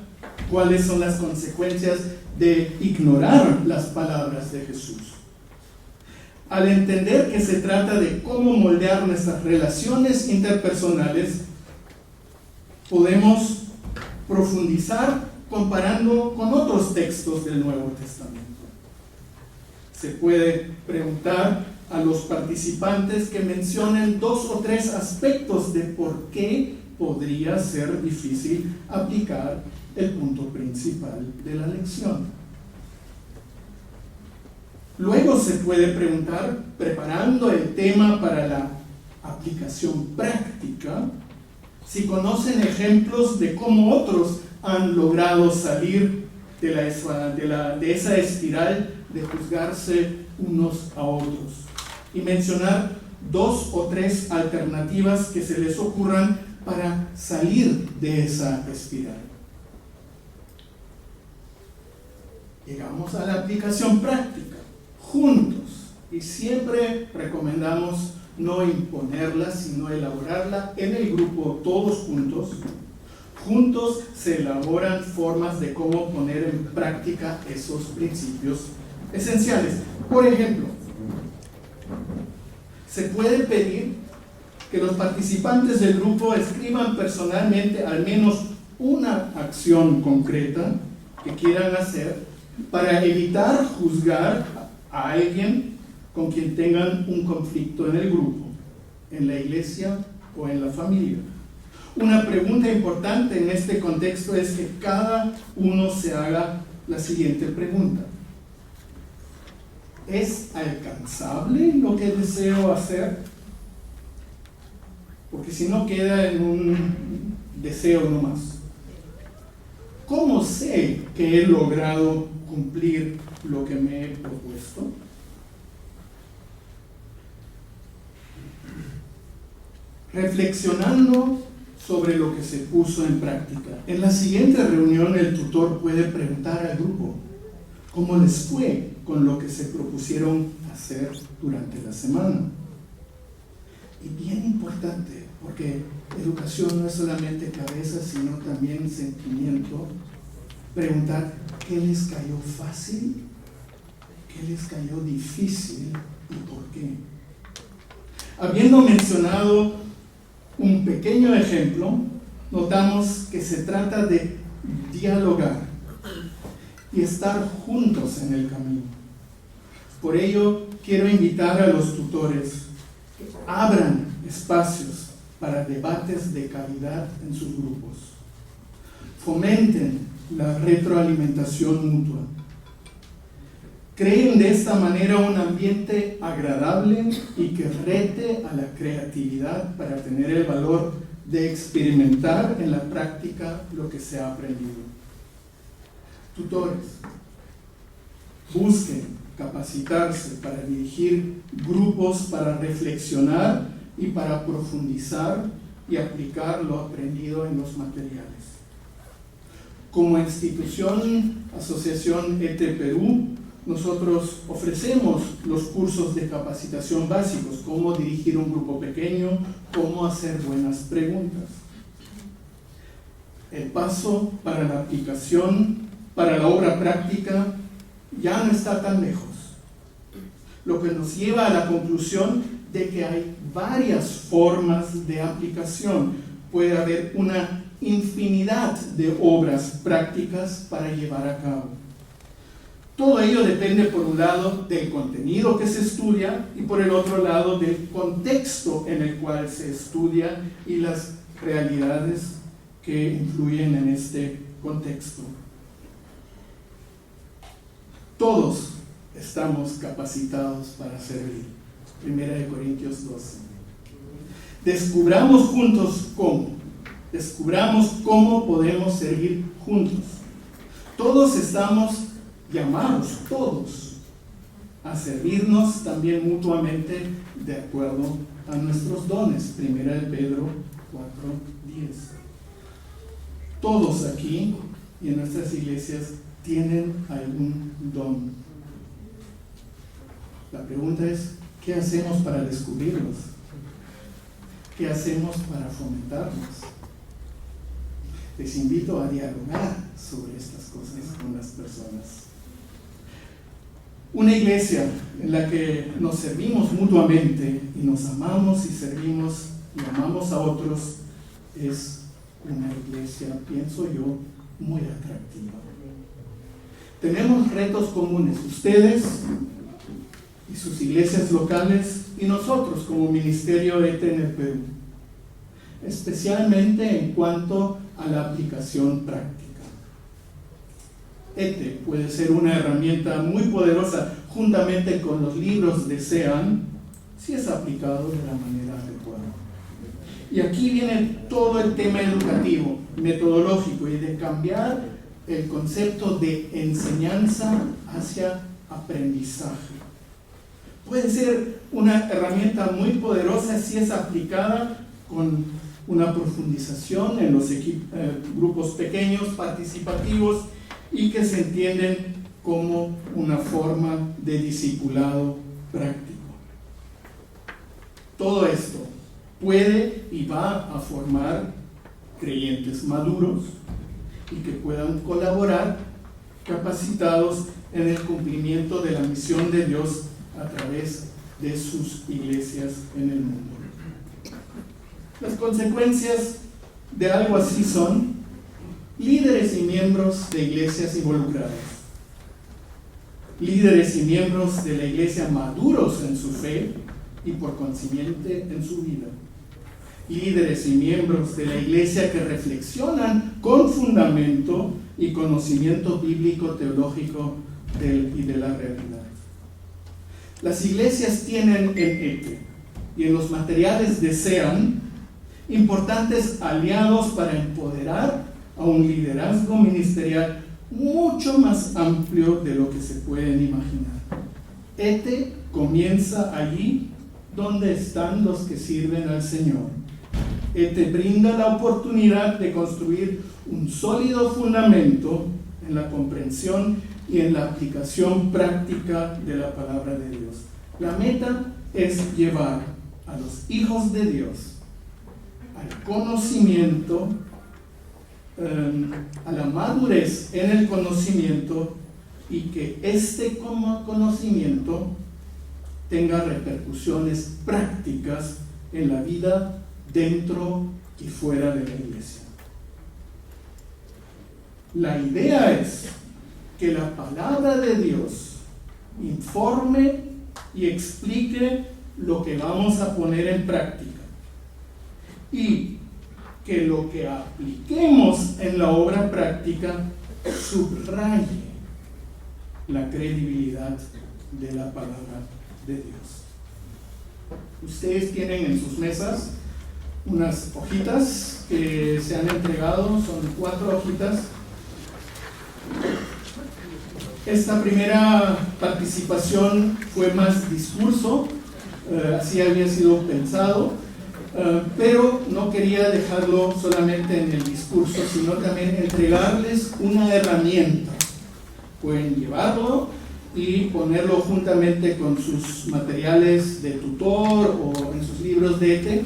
cuáles son las consecuencias de ignorar las palabras de Jesús. Al entender que se trata de cómo moldear nuestras relaciones interpersonales, podemos profundizar comparando con otros textos del Nuevo Testamento. Se puede preguntar a los participantes que mencionen 2 o 3 aspectos de por qué podría ser difícil aplicar el punto principal de la lección. Luego se puede preguntar, preparando el tema para la aplicación práctica, si conocen ejemplos de cómo otros han logrado salir de esa espiral de juzgarse unos a otros, y mencionar 2 o 3 alternativas que se les ocurran para salir de esa espiral. Llegamos a la aplicación práctica, juntos, y siempre recomendamos no imponerla, sino elaborarla en el grupo, todos juntos. Juntos se elaboran formas de cómo poner en práctica esos principios esenciales. Por ejemplo, se puede pedir que los participantes del grupo escriban personalmente al menos una acción concreta que quieran hacer para evitar juzgar a alguien con quien tengan un conflicto en el grupo, en la iglesia o en la familia. Una pregunta importante en este contexto es que cada uno se haga la siguiente pregunta: ¿es alcanzable lo que deseo hacer? Porque si no, queda en un deseo nomás. ¿Cómo sé que he logrado cumplir lo que me he propuesto? Reflexionando sobre lo que se puso en práctica. En la siguiente reunión el tutor puede preguntar al grupo cómo les fue con lo que se propusieron hacer durante la semana. Y bien importante, porque educación no es solamente cabeza, sino también sentimiento, preguntar qué les cayó fácil, qué les cayó difícil y por qué. Habiendo mencionado un pequeño ejemplo, notamos que se trata de dialogar y estar juntos en el camino. Por ello, quiero invitar a los tutores que abran espacios para debates de calidad en sus grupos. Fomenten la retroalimentación mutua. creen de esta manera un ambiente agradable y que rete a la creatividad para tener el valor de experimentar en la práctica lo que se ha aprendido. Tutores, busquen capacitarse para dirigir grupos para reflexionar y para profundizar y aplicar lo aprendido en los materiales. Como institución, Asociación ET Perú, nosotros ofrecemos los cursos de capacitación básicos, cómo dirigir un grupo pequeño, cómo hacer buenas preguntas. El paso para la aplicación, para la obra práctica, ya no está tan lejos. Lo que nos lleva a la conclusión de que hay varias formas de aplicación. Puede haber una infinidad de obras prácticas para llevar a cabo. Todo ello depende, por un lado, del contenido que se estudia y por el otro lado del contexto en el cual se estudia y las realidades que influyen en este contexto. Todos estamos capacitados para servir. 1 Corintios 12. Descubramos juntos cómo. Descubramos cómo podemos servir juntos. Todos estamos llamados, todos, a servirnos también mutuamente de acuerdo a nuestros dones. 1 Pedro 4:10. Todos aquí y en nuestras iglesias tienen algún don. La pregunta es, ¿qué hacemos para descubrirlos? ¿Qué hacemos para fomentarlos? Les invito a dialogar sobre estas cosas con las personas. Una iglesia en la que nos servimos mutuamente y nos amamos y servimos y amamos a otros es una iglesia, pienso yo, muy atractiva. Tenemos retos comunes, ustedes y sus iglesias locales y nosotros como Ministerio ET en el Perú, especialmente en cuanto a la aplicación práctica. ET puede ser una herramienta muy poderosa juntamente con los libros de SEAN si es aplicado de la manera adecuada. Y aquí viene todo el tema educativo, metodológico y de cambiar el concepto de enseñanza hacia aprendizaje. Puede ser una herramienta muy poderosa si es aplicada con una profundización en los grupos pequeños, participativos y que se entienden como una forma de discipulado práctico. Todo esto puede y va a formar creyentes maduros y que puedan colaborar capacitados en el cumplimiento de la misión de Dios a través de sus iglesias en el mundo. Las consecuencias de algo así son líderes y miembros de iglesias involucradas, líderes y miembros de la iglesia maduros en su fe y por consiguiente en su vida, líderes y miembros de la iglesia que reflexionan con fundamento y conocimiento bíblico, teológico y de la realidad. Las iglesias tienen en ET y en los materiales de SEAN importantes aliados para empoderar a un liderazgo ministerial mucho más amplio de lo que se pueden imaginar. ET comienza allí donde están los que sirven al Señor. ET brinda la oportunidad de construir un sólido fundamento en la comprensión y en la aplicación práctica de la palabra de Dios. La meta es llevar a los hijos de Dios al conocimiento, a la madurez en el conocimiento y que este conocimiento tenga repercusiones prácticas en la vida dentro y fuera de la iglesia. La idea es que la palabra de Dios informe y explique lo que vamos a poner en práctica y que lo que apliquemos en la obra práctica subraye la credibilidad de la palabra de Dios. Ustedes tienen en sus mesas unas hojitas que se han entregado, son 4 hojitas. Esta primera participación fue más discurso, así había sido pensado, pero no quería dejarlo solamente en el discurso, sino también entregarles una herramienta. Pueden llevarlo y ponerlo juntamente con sus materiales de tutor o en sus libros de ETE.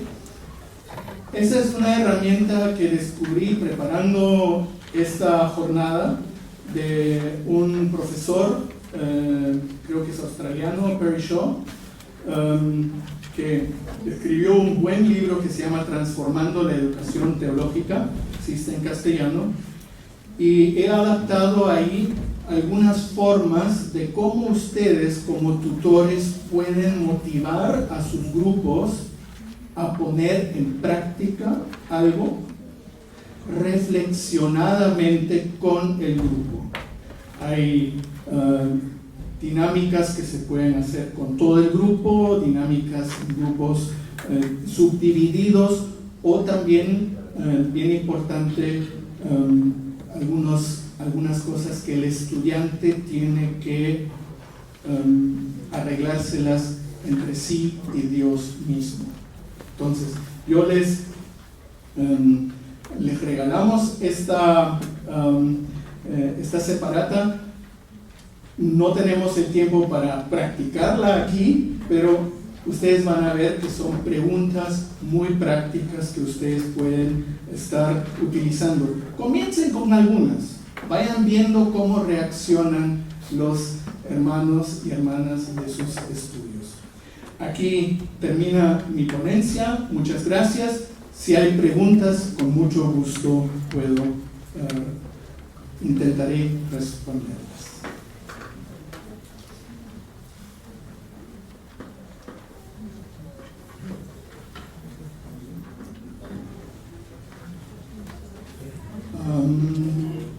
Esa es una herramienta que descubrí preparando esta jornada de un profesor, creo que es australiano, Perry Shaw, que escribió un buen libro que se llama Transformando la Educación Teológica, existe en castellano, y he adaptado ahí algunas formas de cómo ustedes como tutores pueden motivar a sus grupos a poner en práctica algo reflexionadamente con el grupo. Hay dinámicas que se pueden hacer con todo el grupo, dinámicas en grupos subdivididos, o también, bien importante, algunas cosas que el estudiante tiene que arreglárselas entre sí y Dios mismo. Entonces, yo les regalamos esta separata. No tenemos el tiempo para practicarla aquí, pero ustedes van a ver que son preguntas muy prácticas que ustedes pueden estar utilizando. Comiencen con algunas, vayan viendo cómo reaccionan los hermanos y hermanas de sus estudios. Aquí termina mi ponencia, muchas gracias. Si hay preguntas, con mucho gusto intentaré responderlas.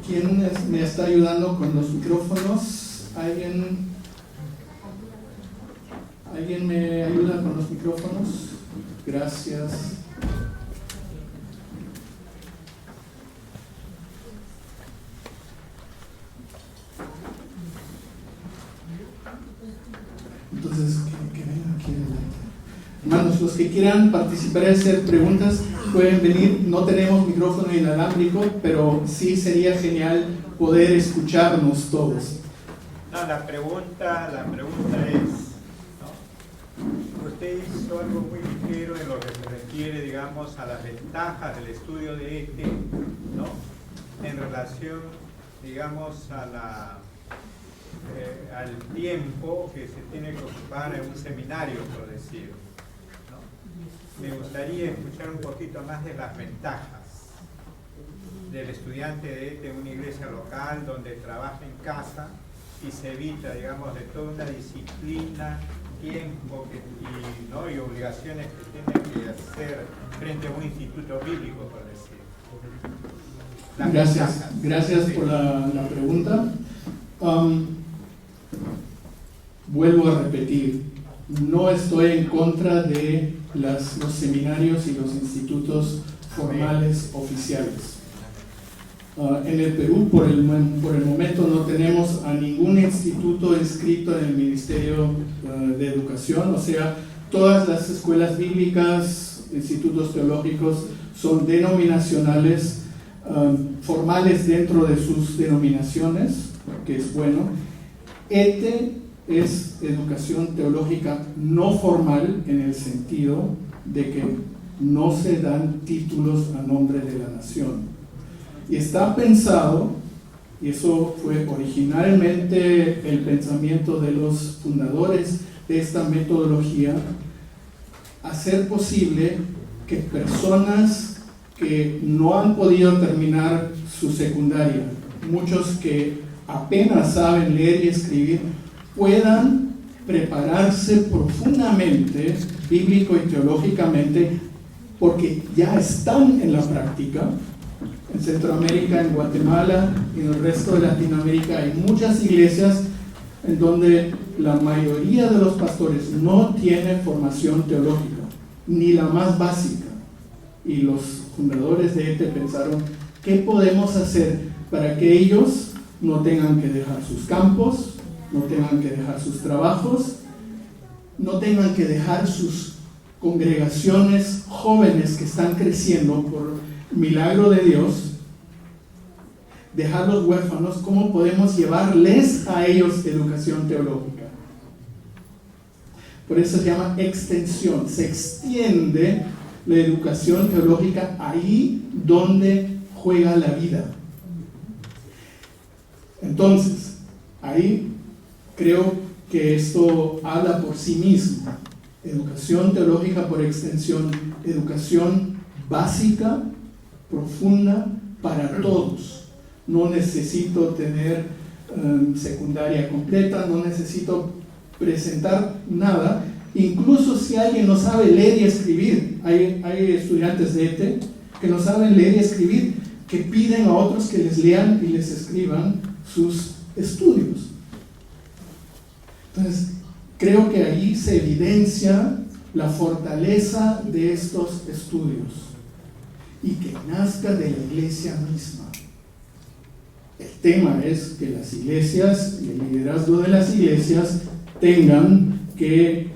¿Quién me está ayudando con los micrófonos? ¿Alguien me ayuda con los micrófonos? Gracias. Entonces, que vengan aquí adelante. Hermanos, los que quieran participar y hacer preguntas pueden venir. No tenemos micrófono inalámbrico, pero sí sería genial poder escucharnos todos. No, la pregunta es, ¿no? Usted hizo algo muy ligero en lo que se refiere, digamos, a las ventajas del estudio de ETE, ¿no? En relación, digamos, al tiempo que se tiene que ocupar en un seminario, por decir, ¿no? Me gustaría escuchar un poquito más de las ventajas del estudiante de ETE en una iglesia local donde trabaja en casa y se evita, digamos, de toda una disciplina, tiempo y obligaciones que tiene que hacer frente a un instituto bíblico, por decir. Gracias por la pregunta. Vuelvo a repetir, no estoy en contra de los seminarios y los institutos formales oficiales. En el Perú, por el momento, no tenemos a ningún instituto inscrito en el Ministerio de Educación, o sea, todas las escuelas bíblicas, institutos teológicos son denominacionales, formales dentro de sus denominaciones, que es bueno. ETE es educación teológica no formal, en el sentido de que no se dan títulos a nombre de la nación. Y está pensado, y eso fue originalmente el pensamiento de los fundadores de esta metodología, hacer posible que personas que no han podido terminar su secundaria, muchos que apenas saben leer y escribir, puedan prepararse profundamente, bíblico y teológicamente, porque ya están en la práctica. En Centroamérica, en Guatemala y en el resto de Latinoamérica hay muchas iglesias en donde la mayoría de los pastores no tiene formación teológica, ni la más básica. Y los fundadores de ETE pensaron, ¿qué podemos hacer para que ellos no tengan que dejar sus campos, no tengan que dejar sus trabajos, no tengan que dejar sus congregaciones jóvenes que están creciendo por milagro de Dios, dejarlos huérfanos? ¿Cómo podemos llevarles a ellos educación teológica? Por eso se llama extensión. Se extiende la educación teológica ahí donde juega la vida. Entonces, ahí creo que esto habla por sí mismo. Educación teológica por extensión, educación básica, profunda, para todos. No necesito tener secundaria completa, no necesito presentar nada. Incluso si alguien no sabe leer y escribir, hay estudiantes de ETE que no saben leer y escribir, que piden a otros que les lean y les escriban sus estudios. Entonces, creo que ahí se evidencia la fortaleza de estos estudios y que nazca de la iglesia misma. El tema es que las iglesias y el liderazgo de las iglesias tengan que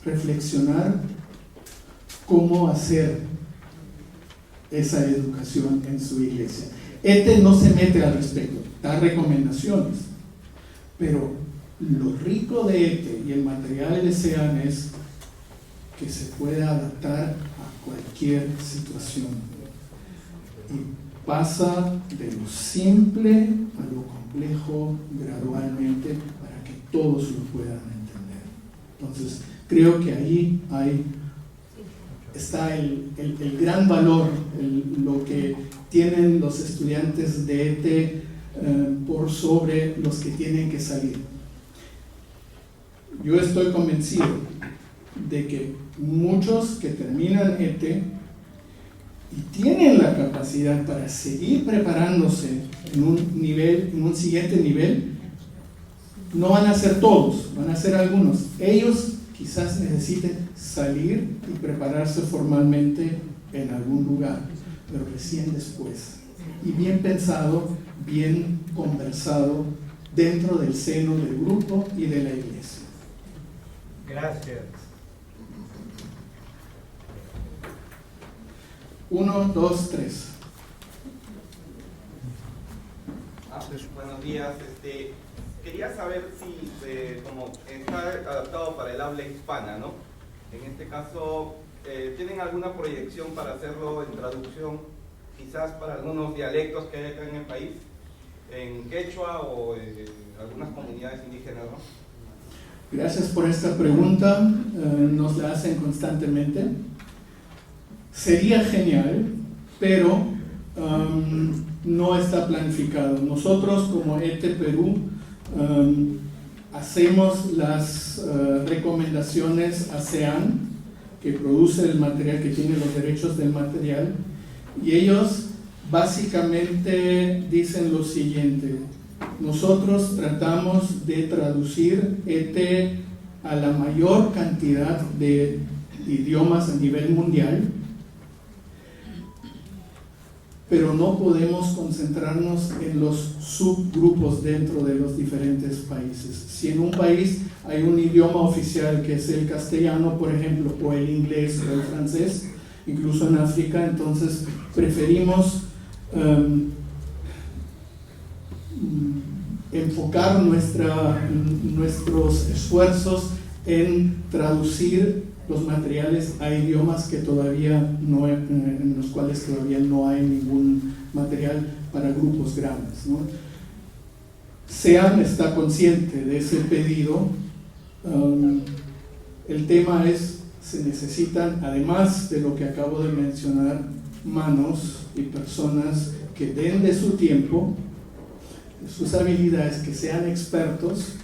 reflexionar cómo hacer esa educación en su iglesia. ETE no se mete al respecto, da recomendaciones, pero lo rico de ETE y el material de SEAN es que se puede adaptar a cualquier situación y pasa de lo simple a lo complejo gradualmente para que todos lo puedan entender. Entonces creo que ahí está el gran valor, lo que tienen los estudiantes de ETE por sobre los que tienen que salir. Yo estoy convencido de que muchos que terminan ETE y tienen la capacidad para seguir preparándose en un siguiente nivel, no van a ser todos, van a ser algunos. Ellos quizás necesiten salir y prepararse formalmente en algún lugar, pero recién después. Y bien pensado, bien conversado dentro del seno del grupo y de la iglesia. Gracias. 1, 2, 3. Buenos días. Quería saber si, como está adaptado para el habla hispana, ¿no? En este caso, ¿tienen alguna proyección para hacerlo en traducción, quizás para algunos dialectos que hay acá en el país, en quechua o en algunas comunidades indígenas, ¿no? Gracias por esta pregunta, nos la hacen constantemente. Sería genial, pero no está planificado. Nosotros como ETE Perú hacemos las recomendaciones a SEAN, que produce el material, que tiene los derechos del material, y ellos básicamente dicen lo siguiente: nosotros tratamos de traducir ETE a la mayor cantidad de idiomas a nivel mundial, pero no podemos concentrarnos en los subgrupos dentro de los diferentes países. Si en un país hay un idioma oficial que es el castellano, por ejemplo, o el inglés o el francés, incluso en África, entonces preferimos enfocar nuestros esfuerzos en traducir los materiales a idiomas que todavía no, en los cuales todavía no hay ningún material para grupos grandes, ¿no? SEAN está consciente de ese pedido. El tema es, se necesitan, además de lo que acabo de mencionar, manos y personas que den de su tiempo, de sus habilidades, que sean expertos,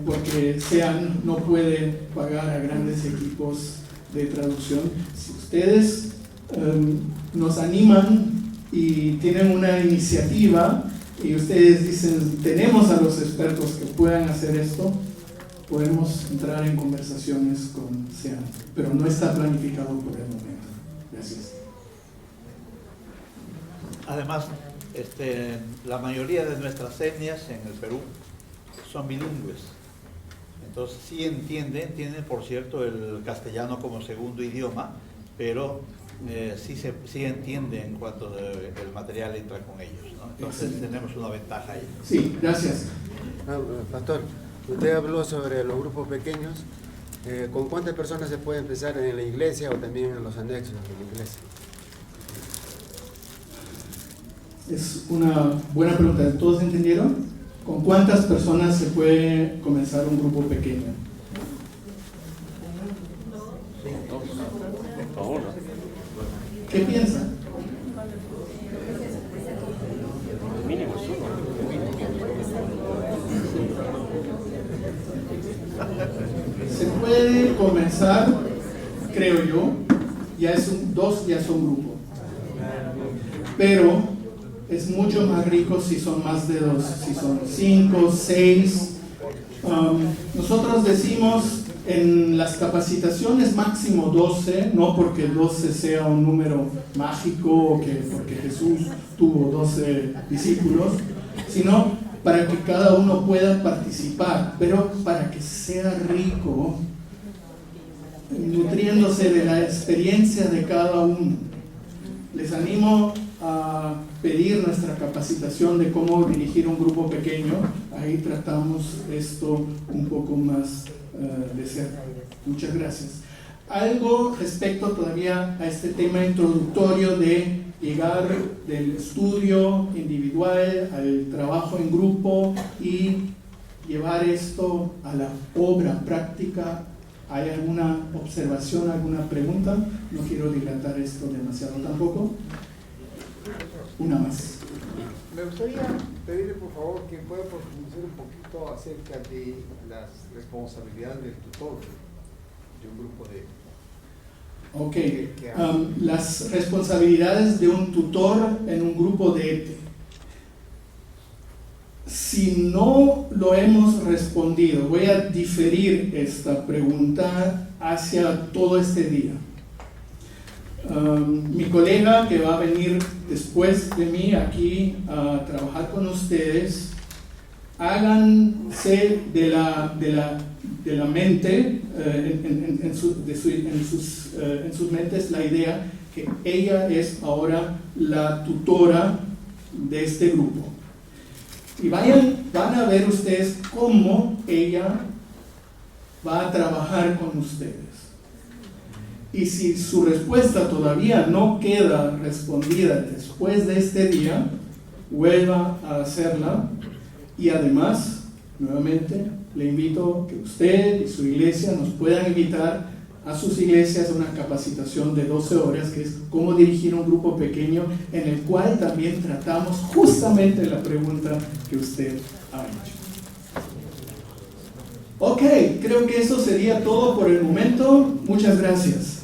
porque SEAN no puede pagar a grandes equipos de traducción. Si ustedes nos animan y tienen una iniciativa y ustedes dicen, tenemos a los expertos que puedan hacer esto, podemos entrar en conversaciones con SEAN, pero no está planificado por el momento. Gracias. Además, la mayoría de nuestras etnias en el Perú son bilingües. Entonces sí entienden, por cierto, el castellano como segundo idioma, pero sí entienden cuando el material entra con ellos, ¿no? Entonces tenemos una ventaja ahí. Sí, gracias. Pastor, usted habló sobre los grupos pequeños. ¿Con cuántas personas se puede empezar en la iglesia o también en los anexos de la iglesia? Es una buena pregunta. ¿Todos entendieron? ¿Con cuántas personas se puede comenzar un grupo pequeño? ¿Qué piensan? Se puede comenzar, creo yo, dos ya son grupo. Pero es mucho más rico si son más de dos, si son 5, 6. Nosotros decimos en las capacitaciones máximo 12, no porque 12 sea un número mágico o porque Jesús tuvo 12 discípulos, sino para que cada uno pueda participar, pero para que sea rico, nutriéndose de la experiencia de cada uno. Les animo a pedir nuestra capacitación de cómo dirigir un grupo pequeño. Ahí tratamos esto un poco más de cerca. Muchas gracias. Algo respecto todavía a este tema introductorio de llegar del estudio individual al trabajo en grupo y llevar esto a la obra práctica. ¿Hay alguna observación, alguna pregunta? No quiero dilatar esto demasiado tampoco. Una más. Me gustaría pedirle por favor que pueda profundizar un poquito acerca de las responsabilidades del tutor de un grupo de... Ok, las responsabilidades de un tutor en un grupo de ETE. Si no lo hemos respondido, voy a diferir esta pregunta hacia todo este día. Mi colega que va a venir después de mí aquí a trabajar con ustedes, háganse de la mente, en sus mentes la idea que ella es ahora la tutora de este grupo. Y van a ver ustedes cómo ella va a trabajar con ustedes. Y si su respuesta todavía no queda respondida después de este día, vuelva a hacerla. Y además, nuevamente, le invito a que usted y su iglesia nos puedan invitar a sus iglesias a una capacitación de 12 horas, que es cómo dirigir un grupo pequeño, en el cual también tratamos justamente la pregunta que usted ha hecho. Ok, creo que eso sería todo por el momento. Muchas gracias.